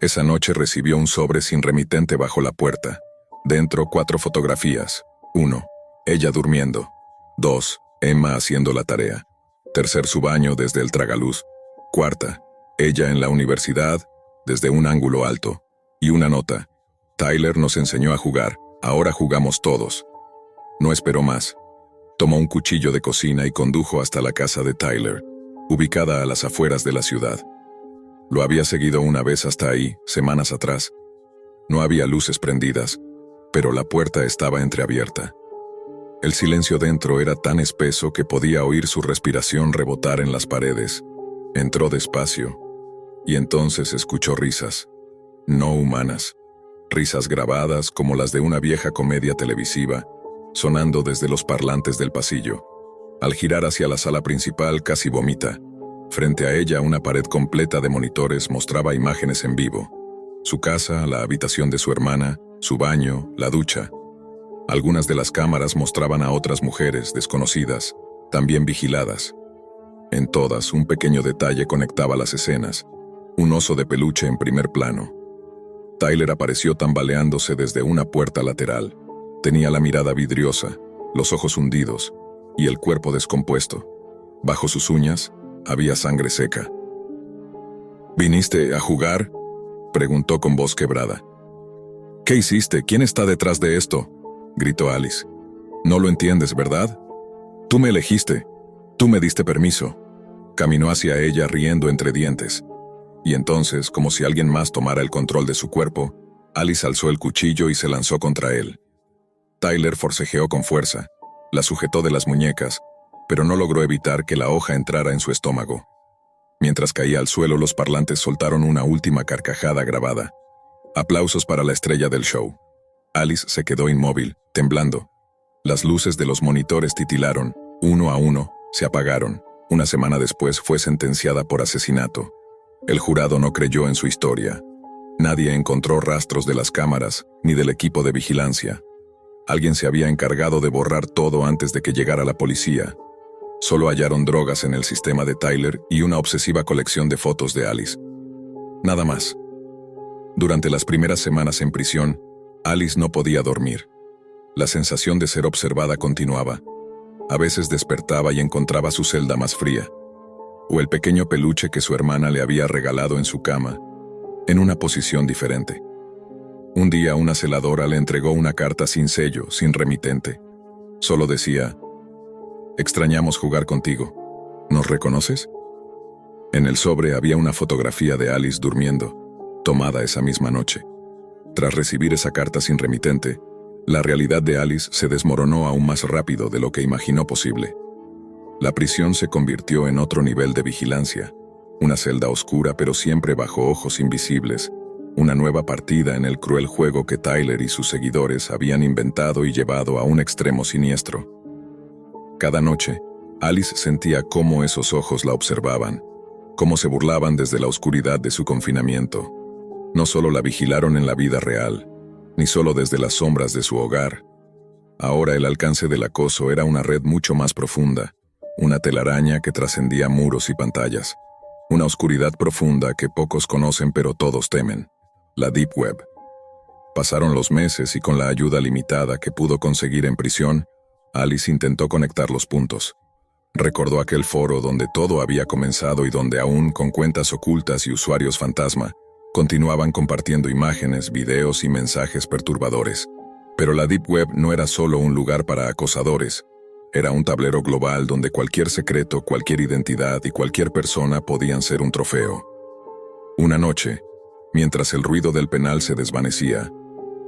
A: Esa noche recibió un sobre sin remitente bajo la puerta. Dentro 4 fotografías. 1. Ella durmiendo. 2. Emma haciendo la tarea. 3. Su baño desde el tragaluz. 4. Ella en la universidad, desde un ángulo alto. Y una nota: Tyler nos enseñó a jugar, ahora jugamos todos. No esperó más. Tomó un cuchillo de cocina y condujo hasta la casa de Tyler, ubicada a las afueras de la ciudad. Lo había seguido una vez hasta ahí, semanas atrás. No había luces prendidas, pero la puerta estaba entreabierta. El silencio dentro era tan espeso que podía oír su respiración rebotar en las paredes. Entró despacio, y entonces escuchó risas, no humanas, risas grabadas como las de una vieja comedia televisiva, sonando desde los parlantes del pasillo. Al girar hacia la sala principal casi vomita. Frente a ella una pared completa de monitores mostraba imágenes en vivo. Su casa, la habitación de su hermana, su baño, la ducha. Algunas de las cámaras mostraban a otras mujeres desconocidas, también vigiladas. En todas, un pequeño detalle conectaba las escenas. Un oso de peluche en primer plano. Tyler apareció tambaleándose desde una puerta lateral. Tenía la mirada vidriosa, los ojos hundidos y el cuerpo descompuesto. Bajo sus uñas había sangre seca. ¿Viniste a jugar?, preguntó con voz quebrada. ¿Qué hiciste? ¿Quién está detrás de esto?, gritó Alice. No lo entiendes, ¿verdad? Tú me elegiste. Tú me diste permiso. Caminó hacia ella riendo entre dientes. Y entonces, como si alguien más tomara el control de su cuerpo, Alice alzó el cuchillo y se lanzó contra él. Tyler forcejeó con fuerza, la sujetó de las muñecas, pero no logró evitar que la hoja entrara en su estómago. Mientras caía al suelo, los parlantes soltaron una última carcajada grabada. Aplausos para la estrella del show. Alice se quedó inmóvil, temblando. Las luces de los monitores titilaron, uno a uno, se apagaron. Una semana después fue sentenciada por asesinato. El jurado no creyó en su historia. Nadie encontró rastros de las cámaras, ni del equipo de vigilancia. Alguien se había encargado de borrar todo antes de que llegara la policía. Solo hallaron drogas en el sistema de Tyler y una obsesiva colección de fotos de Alice. Nada más. Durante las primeras semanas en prisión, Alice no podía dormir. La sensación de ser observada continuaba. A veces despertaba y encontraba su celda más fría, o el pequeño peluche que su hermana le había regalado en su cama, en una posición diferente. Un día una celadora le entregó una carta sin sello, sin remitente. Solo decía: «Extrañamos jugar contigo. ¿Nos reconoces?». En el sobre había una fotografía de Alice durmiendo, tomada esa misma noche. Tras recibir esa carta sin remitente, la realidad de Alice se desmoronó aún más rápido de lo que imaginó posible. La prisión se convirtió en otro nivel de vigilancia, una celda oscura pero siempre bajo ojos invisibles, una nueva partida en el cruel juego que Tyler y sus seguidores habían inventado y llevado a un extremo siniestro. Cada noche, Alice sentía cómo esos ojos la observaban, cómo se burlaban desde la oscuridad de su confinamiento. No solo la vigilaron en la vida real, ni solo desde las sombras de su hogar. Ahora el alcance del acoso era una red mucho más profunda, una telaraña que trascendía muros y pantallas, una oscuridad profunda que pocos conocen pero todos temen, la Deep Web. Pasaron los meses y con la ayuda limitada que pudo conseguir en prisión, Alice intentó conectar los puntos. Recordó aquel foro donde todo había comenzado y donde aún con cuentas ocultas y usuarios fantasma, continuaban compartiendo imágenes, videos y mensajes perturbadores. Pero la Deep Web no era solo un lugar para acosadores. Era un tablero global donde cualquier secreto, cualquier identidad y cualquier persona podían ser un trofeo. Una noche, mientras el ruido del penal se desvanecía,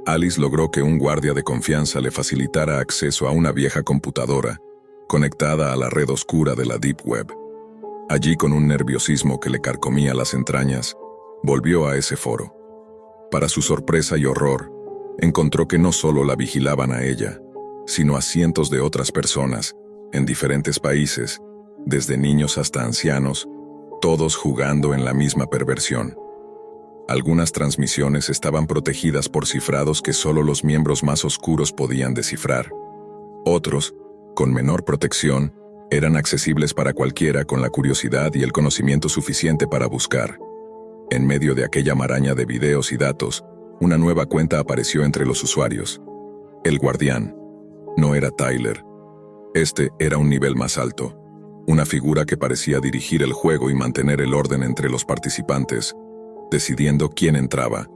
A: Alice logró que un guardia de confianza le facilitara acceso a una vieja computadora, conectada a la red oscura de la Deep Web. Allí, con un nerviosismo que le carcomía las entrañas, volvió a ese foro. Para su sorpresa y horror, encontró que no solo la vigilaban a ella, sino a cientos de otras personas, en diferentes países, desde niños hasta ancianos, todos jugando en la misma perversión. Algunas transmisiones estaban protegidas por cifrados que solo los miembros más oscuros podían descifrar. Otros, con menor protección, eran accesibles para cualquiera con la curiosidad y el conocimiento suficiente para buscar. En medio de aquella maraña de videos y datos, una nueva cuenta apareció entre los usuarios. El Guardián. No era Tyler. Este era un nivel más alto. Una figura que parecía dirigir el juego y mantener el orden entre los participantes, decidiendo quién entraba,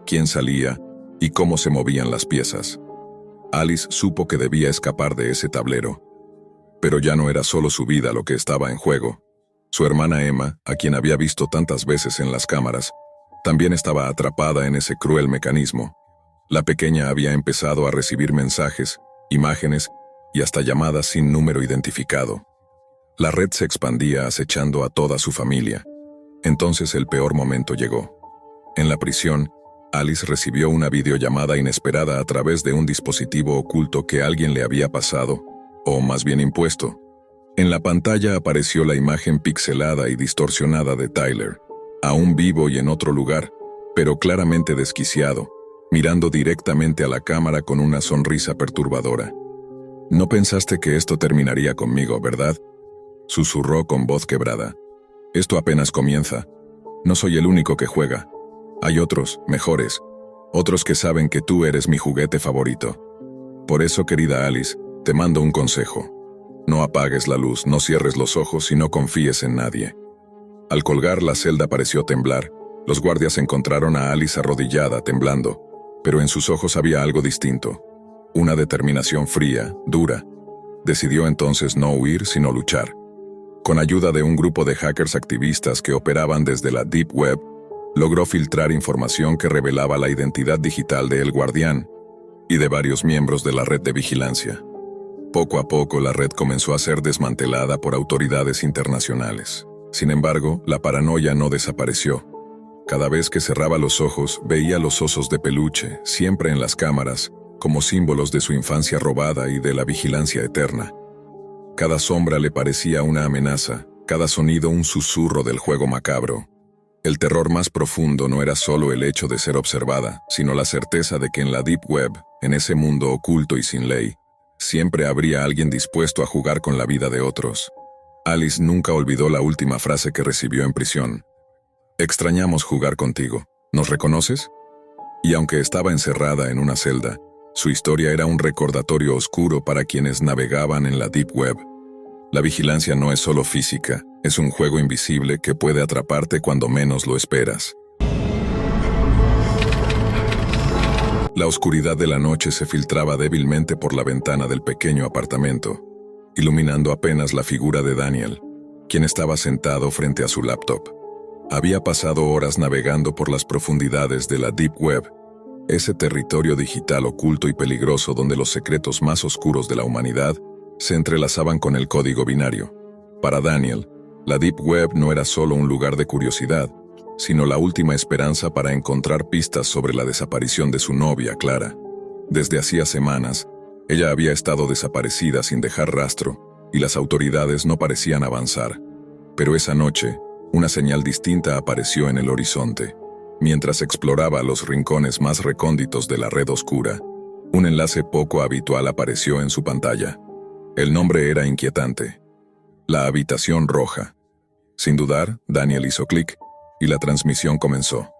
A: quién salía y cómo se movían las piezas. Alice supo que debía escapar de ese tablero. Pero ya no era solo su vida lo que estaba en juego. Su hermana Emma, a quien había visto tantas veces en las cámaras, también estaba atrapada en ese cruel mecanismo. La pequeña había empezado a recibir mensajes, imágenes y hasta llamadas sin número identificado. La red se expandía acechando a toda su familia. Entonces el peor momento llegó. En la prisión, Alice recibió una videollamada inesperada a través de un dispositivo oculto que alguien le había pasado, o más bien impuesto. En la pantalla apareció la imagen pixelada y distorsionada de Tyler, aún vivo y en otro lugar, pero claramente desquiciado, mirando directamente a la cámara con una sonrisa perturbadora. «No pensaste que esto terminaría conmigo, ¿verdad?», susurró con voz quebrada. «Esto apenas comienza. No soy el único que juega. Hay otros, mejores, otros que saben que tú eres mi juguete favorito. Por eso, querida Alice, te mando un consejo. No apagues la luz, no cierres los ojos y no confíes en nadie». Al colgar, la celda pareció temblar. Los guardias encontraron a Alice arrodillada, temblando, pero en sus ojos había algo distinto. Una determinación fría, dura. Decidió entonces no huir, sino luchar. Con ayuda de un grupo de hackers activistas que operaban desde la Deep Web, logró filtrar información que revelaba la identidad digital de El Guardián y de varios miembros de la red de vigilancia. Poco a poco la red comenzó a ser desmantelada por autoridades internacionales. Sin embargo, la paranoia no desapareció. Cada vez que cerraba los ojos, veía los osos de peluche, siempre en las cámaras, como símbolos de su infancia robada y de la vigilancia eterna. Cada sombra le parecía una amenaza, cada sonido un susurro del juego macabro. El terror más profundo no era solo el hecho de ser observada, sino la certeza de que en la Deep Web, en ese mundo oculto y sin ley, siempre habría alguien dispuesto a jugar con la vida de otros. Alice nunca olvidó la última frase que recibió en prisión. «Extrañamos jugar contigo. ¿Nos reconoces?». Y aunque estaba encerrada en una celda, su historia era un recordatorio oscuro para quienes navegaban en la Deep Web. La vigilancia no es solo física, es un juego invisible que puede atraparte cuando menos lo esperas. La oscuridad de la noche se filtraba débilmente por la ventana del pequeño apartamento, iluminando apenas la figura de Daniel, quien estaba sentado frente a su laptop. Había pasado horas navegando por las profundidades de la Deep Web, ese territorio digital oculto y peligroso donde los secretos más oscuros de la humanidad se entrelazaban con el código binario. Para Daniel, la Deep Web no era solo un lugar de curiosidad, sino la última esperanza para encontrar pistas sobre la desaparición de su novia, Clara. Desde hacía semanas, ella había estado desaparecida sin dejar rastro, y las autoridades no parecían avanzar. Pero esa noche, una señal distinta apareció en el horizonte. Mientras exploraba los rincones más recónditos de la red oscura, un enlace poco habitual apareció en su pantalla. El nombre era inquietante: La Habitación Roja. Sin dudar, Daniel hizo clic, y la transmisión comenzó.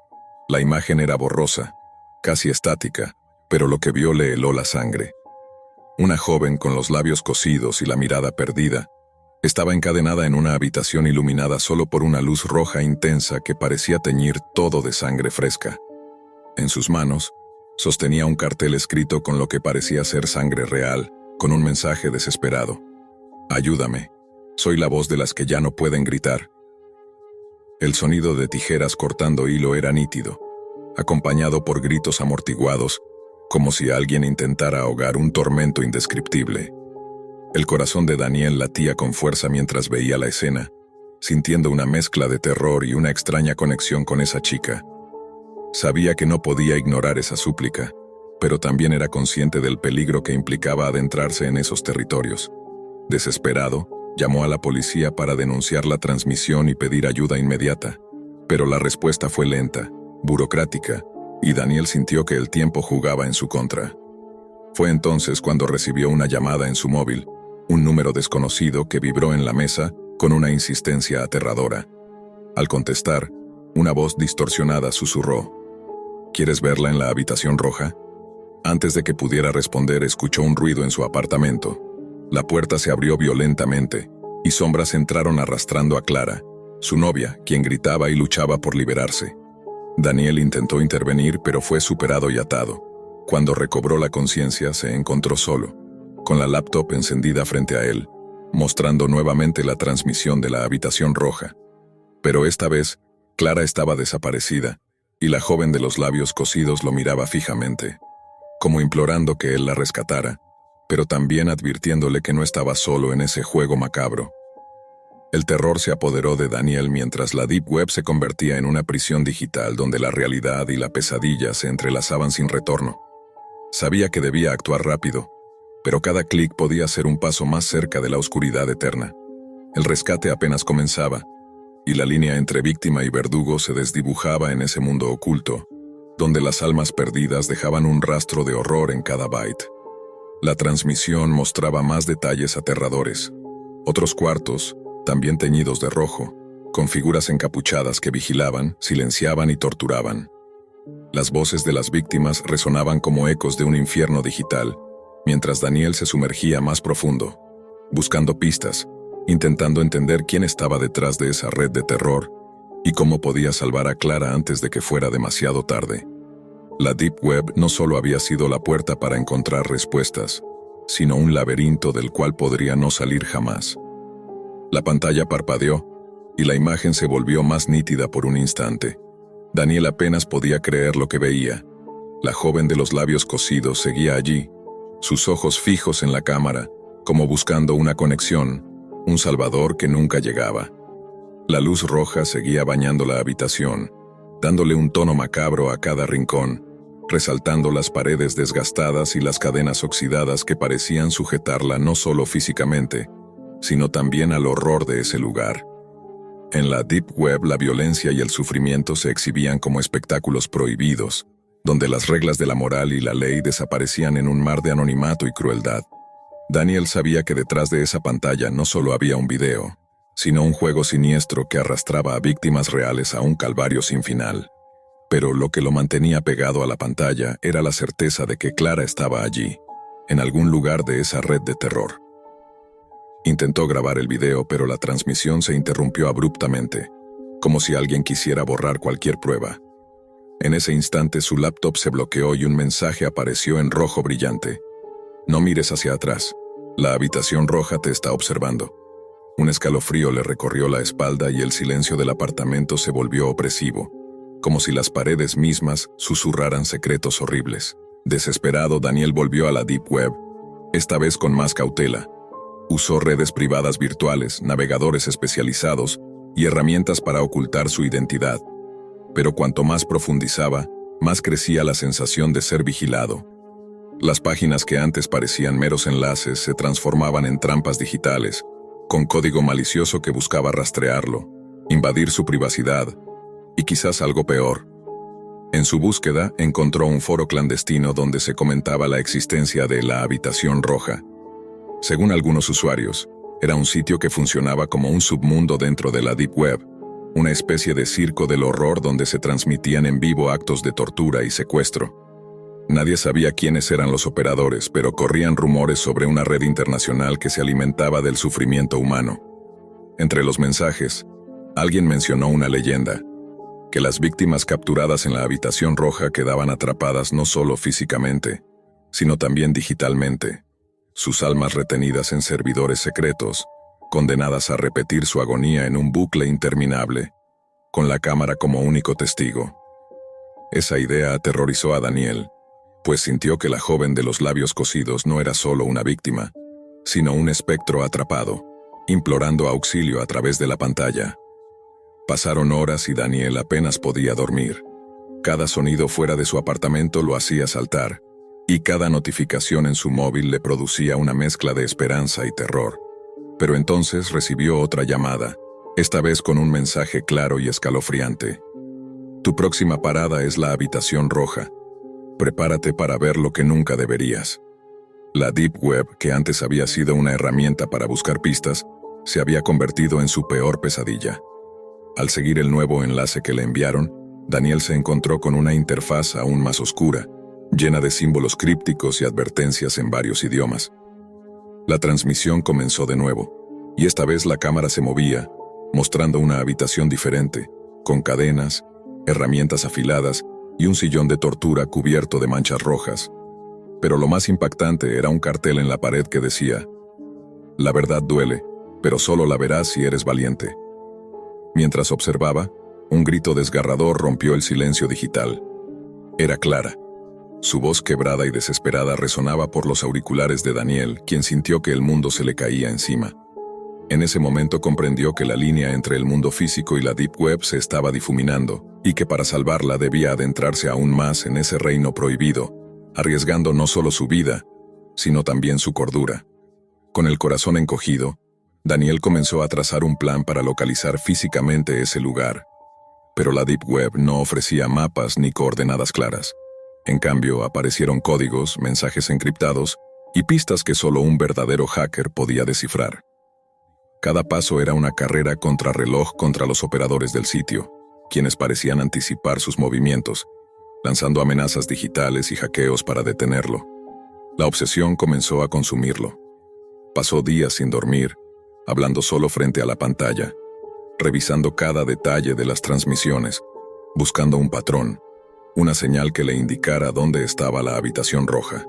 A: La imagen era borrosa, casi estática, pero lo que vio le heló la sangre. Una joven con los labios cosidos y la mirada perdida estaba encadenada en una habitación iluminada solo por una luz roja intensa que parecía teñir todo de sangre fresca. En sus manos, sostenía un cartel escrito con lo que parecía ser sangre real, con un mensaje desesperado: «Ayúdame, soy la voz de las que ya no pueden gritar». El sonido de tijeras cortando hilo era nítido, acompañado por gritos amortiguados, como si alguien intentara ahogar un tormento indescriptible. El corazón de Daniel latía con fuerza mientras veía la escena, sintiendo una mezcla de terror y una extraña conexión con esa chica. Sabía que no podía ignorar esa súplica, pero también era consciente del peligro que implicaba adentrarse en esos territorios. Desesperado, llamó a la policía para denunciar la transmisión y pedir ayuda inmediata, pero la respuesta fue lenta, burocrática, y Daniel sintió que el tiempo jugaba en su contra. Fue entonces cuando recibió una llamada en su móvil, un número desconocido que vibró en la mesa con una insistencia aterradora. Al contestar, una voz distorsionada susurró: «¿Quieres verla en la habitación roja?». Antes de que pudiera responder, escuchó un ruido en su apartamento. La puerta se abrió violentamente, y sombras entraron arrastrando a Clara, su novia, quien gritaba y luchaba por liberarse. Daniel intentó intervenir, pero fue superado y atado. Cuando recobró la conciencia, se encontró solo, con la laptop encendida frente a él, mostrando nuevamente la transmisión de la habitación roja. Pero esta vez, Clara estaba desaparecida, y la joven de los labios cosidos lo miraba fijamente. como implorando que él la rescatara, pero también advirtiéndole que no estaba solo en ese juego macabro. El terror se apoderó de Daniel mientras la Deep Web se convertía en una prisión digital donde la realidad y la pesadilla se entrelazaban sin retorno. Sabía que debía actuar rápido, pero cada clic podía ser un paso más cerca de la oscuridad eterna. El rescate apenas comenzaba, y la línea entre víctima y verdugo se desdibujaba en ese mundo oculto, donde las almas perdidas dejaban un rastro de horror en cada byte. La transmisión mostraba más detalles aterradores. Otros cuartos, también teñidos de rojo, con figuras encapuchadas que vigilaban, silenciaban y torturaban. Las voces de las víctimas resonaban como ecos de un infierno digital, mientras Daniel se sumergía más profundo, buscando pistas, intentando entender quién estaba detrás de esa red de terror y cómo podía salvar a Clara antes de que fuera demasiado tarde. La Deep Web no solo había sido la puerta para encontrar respuestas, sino un laberinto del cual podría no salir jamás. La pantalla parpadeó, y la imagen se volvió más nítida por un instante. Daniel apenas podía creer lo que veía. La joven de los labios cosidos seguía allí, sus ojos fijos en la cámara, como buscando una conexión, un salvador que nunca llegaba. La luz roja seguía bañando la habitación, dándole un tono macabro a cada rincón, resaltando las paredes desgastadas y las cadenas oxidadas que parecían sujetarla no solo físicamente, sino también al horror de ese lugar. En la Deep Web la violencia y el sufrimiento se exhibían como espectáculos prohibidos, donde las reglas de la moral y la ley desaparecían en un mar de anonimato y crueldad. Daniel sabía que detrás de esa pantalla no solo había un video, sino un juego siniestro que arrastraba a víctimas reales a un calvario sin final. Pero lo que lo mantenía pegado a la pantalla era la certeza de que Clara estaba allí, en algún lugar de esa red de terror. Intentó grabar el video, pero la transmisión se interrumpió abruptamente, como si alguien quisiera borrar cualquier prueba. En ese instante su laptop se bloqueó y un mensaje apareció en rojo brillante. No mires hacia atrás. La habitación roja te está observando. Un escalofrío le recorrió la espalda y el silencio del apartamento se volvió opresivo, como si las paredes mismas susurraran secretos horribles. Desesperado, Daniel volvió a la Deep Web, esta vez con más cautela. Usó redes privadas virtuales, navegadores especializados y herramientas para ocultar su identidad. Pero cuanto más profundizaba, más crecía la sensación de ser vigilado. Las páginas que antes parecían meros enlaces se transformaban en trampas digitales, con código malicioso que buscaba rastrearlo, invadir su privacidad, y quizás algo peor. En su búsqueda encontró un foro clandestino donde se comentaba la existencia de la habitación roja. Según algunos usuarios, era un sitio que funcionaba como un submundo dentro de la Deep Web, una especie de circo del horror donde se transmitían en vivo actos de tortura y secuestro. Nadie sabía quiénes eran los operadores, pero corrían rumores sobre una red internacional que se alimentaba del sufrimiento humano. Entre los mensajes, alguien mencionó una leyenda, que las víctimas capturadas en la habitación roja quedaban atrapadas no solo físicamente, sino también digitalmente, sus almas retenidas en servidores secretos, condenadas a repetir su agonía en un bucle interminable, con la cámara como único testigo. Esa idea aterrorizó a Daniel, pues sintió que la joven de los labios cosidos no era solo una víctima, sino un espectro atrapado, implorando auxilio a través de la pantalla. Pasaron horas y Daniel apenas podía dormir. Cada sonido fuera de su apartamento lo hacía saltar, y cada notificación en su móvil le producía una mezcla de esperanza y terror. Pero entonces recibió otra llamada, esta vez con un mensaje claro y escalofriante. Tu próxima parada es la habitación roja. Prepárate para ver lo que nunca deberías. La Deep Web, que antes había sido una herramienta para buscar pistas, se había convertido en su peor pesadilla. Al seguir el nuevo enlace que le enviaron, Daniel se encontró con una interfaz aún más oscura, llena de símbolos crípticos y advertencias en varios idiomas. La transmisión comenzó de nuevo, y esta vez la cámara se movía, mostrando una habitación diferente, con cadenas, herramientas afiladas y un sillón de tortura cubierto de manchas rojas. Pero lo más impactante era un cartel en la pared que decía: La verdad duele, pero solo la verás si eres valiente. Mientras observaba, un grito desgarrador rompió el silencio digital. Era Clara. Su voz quebrada y desesperada resonaba por los auriculares de Daniel, quien sintió que el mundo se le caía encima. En ese momento comprendió que la línea entre el mundo físico y la Deep Web se estaba difuminando, y que para salvarla debía adentrarse aún más en ese reino prohibido, arriesgando no solo su vida, sino también su cordura. Con el corazón encogido, Daniel comenzó a trazar un plan para localizar físicamente ese lugar. Pero la Deep Web no ofrecía mapas ni coordenadas claras. En cambio, aparecieron códigos, mensajes encriptados y pistas que solo un verdadero hacker podía descifrar. Cada paso era una carrera contrarreloj contra los operadores del sitio, quienes parecían anticipar sus movimientos, lanzando amenazas digitales y hackeos para detenerlo. La obsesión comenzó a consumirlo. Pasó días sin dormir, hablando solo frente a la pantalla, revisando cada detalle de las transmisiones, buscando un patrón, una señal que le indicara dónde estaba la habitación roja.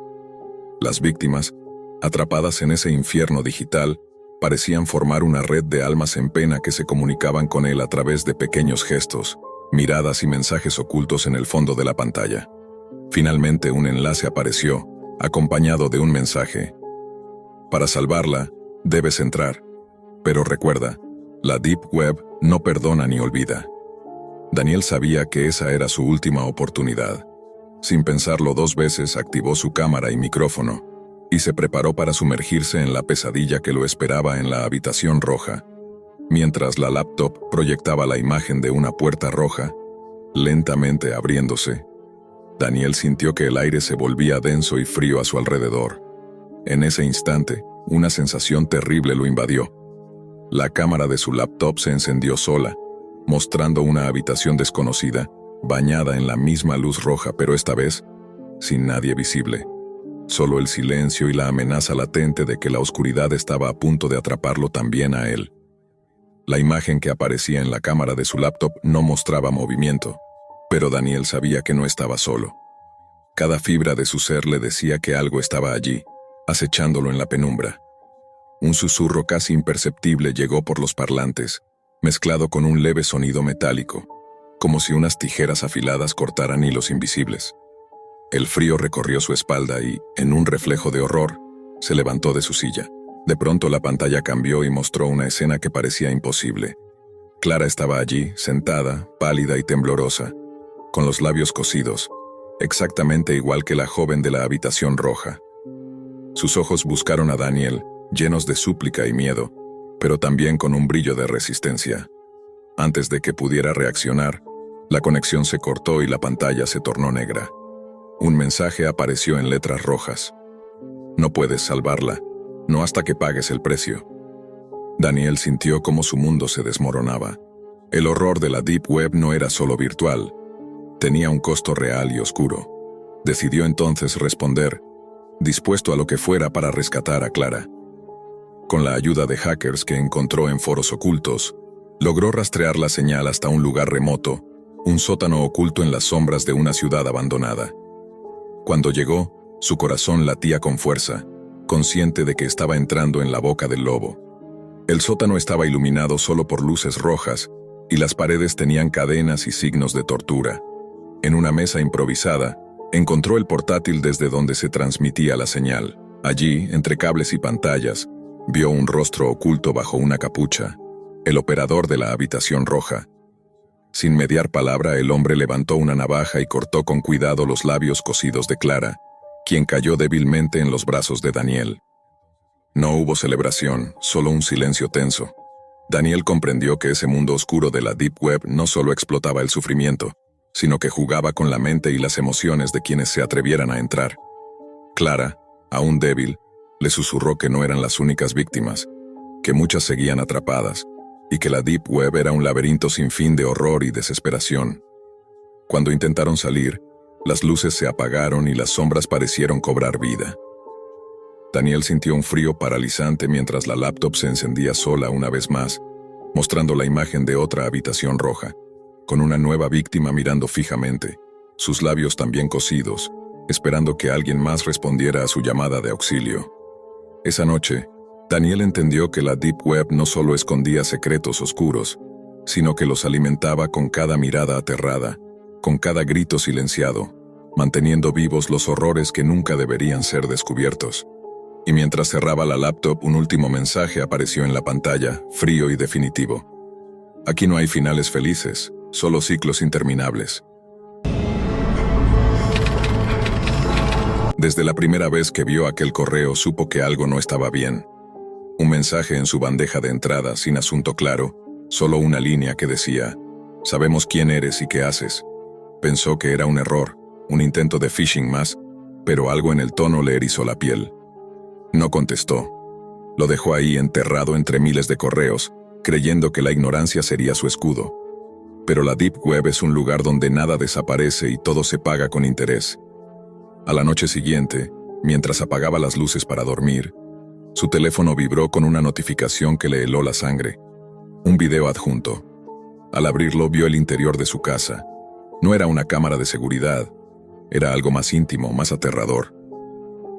A: Las víctimas, atrapadas en ese infierno digital, parecían formar una red de almas en pena que se comunicaban con él a través de pequeños gestos, miradas y mensajes ocultos en el fondo de la pantalla. Finalmente un enlace apareció, acompañado de un mensaje. Para salvarla, debes entrar. Pero recuerda, la Deep Web no perdona ni olvida. Daniel sabía que esa era su última oportunidad. Sin pensarlo 2 veces, activó su cámara y micrófono, y se preparó para sumergirse en la pesadilla que lo esperaba en la habitación roja. Mientras la laptop proyectaba la imagen de una puerta roja, lentamente abriéndose, Daniel sintió que el aire se volvía denso y frío a su alrededor. En ese instante, una sensación terrible lo invadió. La cámara de su laptop se encendió sola, mostrando una habitación desconocida, bañada en la misma luz roja, pero esta vez, sin nadie visible. Solo el silencio y la amenaza latente de que la oscuridad estaba a punto de atraparlo también a él. La imagen que aparecía en la cámara de su laptop no mostraba movimiento, pero Daniel sabía que no estaba solo. Cada fibra de su ser le decía que algo estaba allí, acechándolo en la penumbra. Un susurro casi imperceptible llegó por los parlantes, mezclado con un leve sonido metálico, como si unas tijeras afiladas cortaran hilos invisibles. El frío recorrió su espalda y, en un reflejo de horror, se levantó de su silla. De pronto la pantalla cambió y mostró una escena que parecía imposible. Clara estaba allí, sentada, pálida y temblorosa, con los labios cosidos, exactamente igual que la joven de la habitación roja. Sus ojos buscaron a Daniel, llenos de súplica y miedo, pero también con un brillo de resistencia. Antes de que pudiera reaccionar, la conexión se cortó y la pantalla se tornó negra. Un mensaje apareció en letras rojas. No puedes salvarla, no hasta que pagues el precio. Daniel sintió cómo su mundo se desmoronaba. El horror de la Deep Web no era solo virtual, tenía un costo real y oscuro. Decidió entonces responder, dispuesto a lo que fuera para rescatar a Clara. Con la ayuda de hackers que encontró en foros ocultos, logró rastrear la señal hasta un lugar remoto, un sótano oculto en las sombras de una ciudad abandonada. Cuando llegó, su corazón latía con fuerza, consciente de que estaba entrando en la boca del lobo. El sótano estaba iluminado solo por luces rojas, y las paredes tenían cadenas y signos de tortura. En una mesa improvisada, encontró el portátil desde donde se transmitía la señal. Allí, entre cables y pantallas, vio un rostro oculto bajo una capucha, el operador de la habitación roja. Sin mediar palabra, el hombre levantó una navaja y cortó con cuidado los labios cosidos de Clara, quien cayó débilmente en los brazos de Daniel. No hubo celebración, solo un silencio tenso. Daniel comprendió que ese mundo oscuro de la Deep Web no solo explotaba el sufrimiento, sino que jugaba con la mente y las emociones de quienes se atrevieran a entrar. Clara, aún débil, le susurró que no eran las únicas víctimas, que muchas seguían atrapadas, y que la Deep Web era un laberinto sin fin de horror y desesperación. Cuando intentaron salir, las luces se apagaron y las sombras parecieron cobrar vida. Daniel sintió un frío paralizante mientras la laptop se encendía sola una vez más, mostrando la imagen de otra habitación roja, con una nueva víctima mirando fijamente, sus labios también cosidos, esperando que alguien más respondiera a su llamada de auxilio. Esa noche, Daniel entendió que la Deep Web no solo escondía secretos oscuros, sino que los alimentaba con cada mirada aterrada, con cada grito silenciado, manteniendo vivos los horrores que nunca deberían ser descubiertos. Y mientras cerraba la laptop, un último mensaje apareció en la pantalla, frío y definitivo. Aquí no hay finales felices, solo ciclos interminables. Desde la primera vez que vio aquel correo supo que algo no estaba bien. Un mensaje en su bandeja de entrada sin asunto claro, solo una línea que decía: «Sabemos quién eres y qué haces». Pensó que era un error, un intento de phishing más, pero algo en el tono le erizó la piel. No contestó. Lo dejó ahí enterrado entre miles de correos, creyendo que la ignorancia sería su escudo. Pero la Deep Web es un lugar donde nada desaparece y todo se paga con interés. A la noche siguiente, mientras apagaba las luces para dormir, su teléfono vibró con una notificación que le heló la sangre. Un video adjunto. Al abrirlo vio el interior de su casa. No era una cámara de seguridad, era algo más íntimo, más aterrador.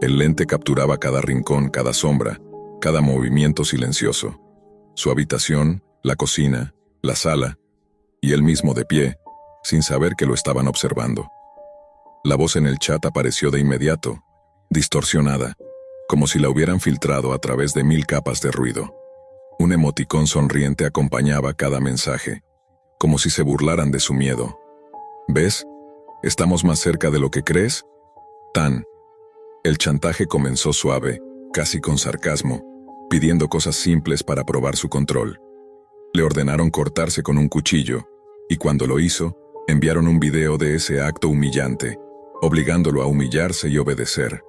A: El lente capturaba cada rincón, cada sombra, cada movimiento silencioso. Su habitación, la cocina, la sala, y él mismo de pie, sin saber que lo estaban observando. La voz en el chat apareció de inmediato, distorsionada, como si la hubieran filtrado a través de 1000 capas de ruido. Un emoticón sonriente acompañaba cada mensaje, como si se burlaran de su miedo. ¿Ves? ¿Estamos más cerca de lo que crees? Tan. El chantaje comenzó suave, casi con sarcasmo, pidiendo cosas simples para probar su control. Le ordenaron cortarse con un cuchillo, y cuando lo hizo, enviaron un video de ese acto humillante, obligándolo a humillarse y obedecer.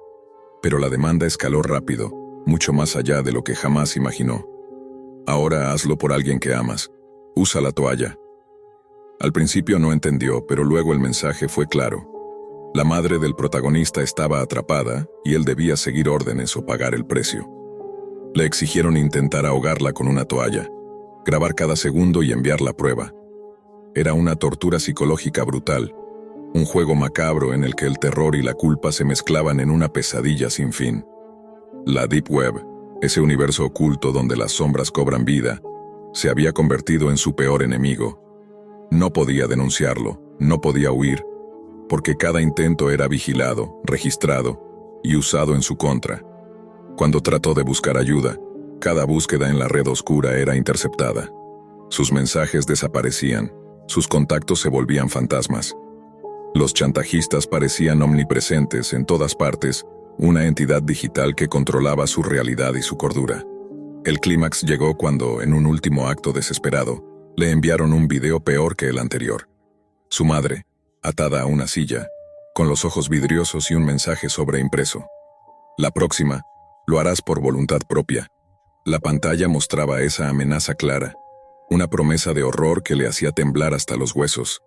A: Pero la demanda escaló rápido, mucho más allá de lo que jamás imaginó. Ahora hazlo por alguien que amas. Usa la toalla. Al principio no entendió, pero luego el mensaje fue claro. La madre del protagonista estaba atrapada y él debía seguir órdenes o pagar el precio. Le exigieron intentar ahogarla con una toalla, grabar cada segundo y enviar la prueba. Era una tortura psicológica brutal, un juego macabro en el que el terror y la culpa se mezclaban en una pesadilla sin fin. La Deep Web, ese universo oculto donde las sombras cobran vida, se había convertido en su peor enemigo. No podía denunciarlo, no podía huir, porque cada intento era vigilado, registrado y usado en su contra. Cuando trató de buscar ayuda, cada búsqueda en la red oscura era interceptada. Sus mensajes desaparecían, sus contactos se volvían fantasmas. Los chantajistas parecían omnipresentes en todas partes, una entidad digital que controlaba su realidad y su cordura. El clímax llegó cuando, en un último acto desesperado, le enviaron un video peor que el anterior. Su madre, atada a una silla, con los ojos vidriosos y un mensaje sobreimpreso. La próxima, lo harás por voluntad propia. La pantalla mostraba esa amenaza clara, una promesa de horror que le hacía temblar hasta los huesos.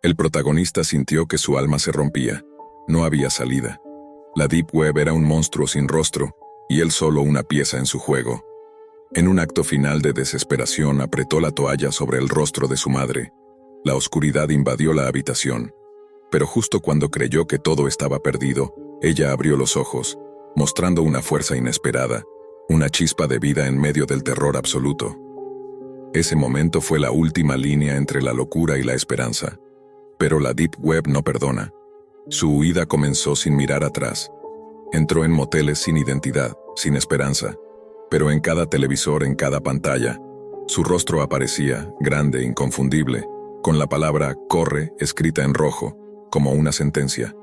A: El protagonista sintió que su alma se rompía. No había salida. La Deep Web era un monstruo sin rostro, y él solo una pieza en su juego. En un acto final de desesperación apretó la toalla sobre el rostro de su madre. La oscuridad invadió la habitación. Pero justo cuando creyó que todo estaba perdido, ella abrió los ojos, mostrando una fuerza inesperada, una chispa de vida en medio del terror absoluto. Ese momento fue la última línea entre la locura y la esperanza. Pero la Deep Web no perdona. Su huida comenzó sin mirar atrás. Entró en moteles sin identidad, sin esperanza. Pero en cada televisor, en cada pantalla, su rostro aparecía, grande, inconfundible, con la palabra «corre» escrita en rojo, como una sentencia.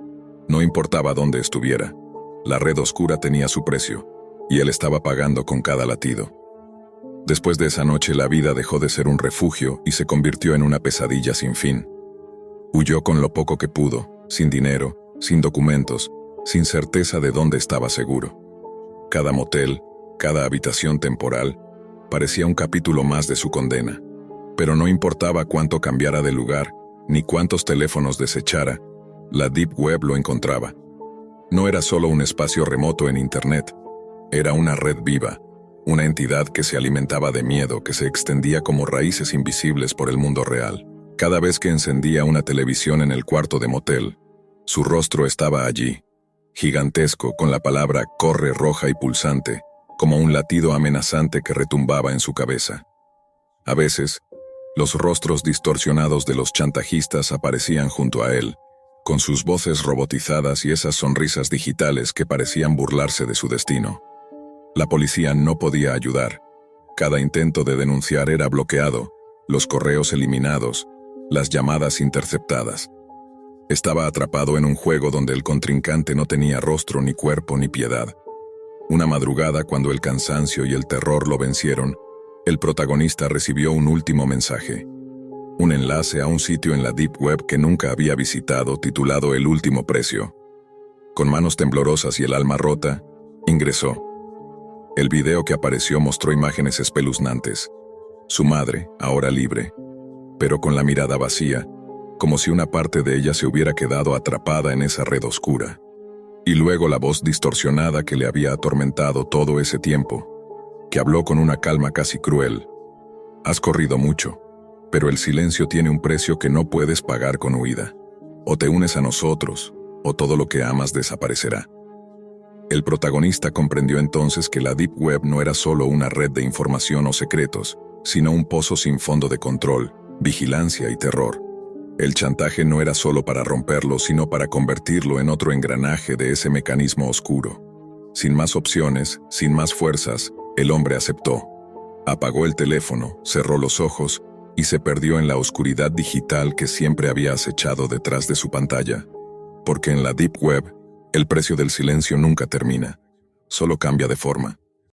A: No importaba dónde estuviera. La red oscura tenía su precio, y él estaba pagando con cada latido. Después de esa noche la vida dejó de ser un refugio y se convirtió en una pesadilla sin fin. Huyó con lo poco que pudo, sin dinero, sin documentos, sin certeza de dónde estaba seguro. Cada motel, cada habitación temporal, parecía un capítulo más de su condena. Pero no importaba cuánto cambiara de lugar, ni cuántos teléfonos desechara, la Deep Web lo encontraba. No era solo un espacio remoto en Internet, era una red viva, una entidad que se alimentaba de miedo que se extendía como raíces invisibles por el mundo real. Cada vez que encendía una televisión en el cuarto de motel, su rostro estaba allí, gigantesco, con la palabra «corre» roja y pulsante, como un latido amenazante que retumbaba en su cabeza. A veces, los rostros distorsionados de los chantajistas aparecían junto a él, con sus voces robotizadas y esas sonrisas digitales que parecían burlarse de su destino. La policía no podía ayudar. Cada intento de denunciar era bloqueado, los correos eliminados, las llamadas interceptadas. Estaba atrapado en un juego donde el contrincante no tenía rostro, ni cuerpo, ni piedad. Una madrugada, cuando el cansancio y el terror lo vencieron, el protagonista recibió un último mensaje. Un enlace a un sitio en la Deep Web que nunca había visitado, titulado El último precio. Con manos temblorosas y el alma rota, ingresó. El video que apareció mostró imágenes espeluznantes. Su madre, ahora libre, pero con la mirada vacía, como si una parte de ella se hubiera quedado atrapada en esa red oscura. Y luego la voz distorsionada que le había atormentado todo ese tiempo, que habló con una calma casi cruel. Has corrido mucho, pero el silencio tiene un precio que no puedes pagar con huida. O te unes a nosotros, o todo lo que amas desaparecerá. El protagonista comprendió entonces que la Deep Web no era solo una red de información o secretos, sino un pozo sin fondo de control, vigilancia y terror. El chantaje no era solo para romperlo, sino para convertirlo en otro engranaje de ese mecanismo oscuro. Sin más opciones, sin más fuerzas, el hombre aceptó. Apagó el teléfono, cerró los ojos y se perdió en la oscuridad digital que siempre había acechado detrás de su pantalla. Porque en la Deep Web, el precio del silencio nunca termina, solo cambia de forma.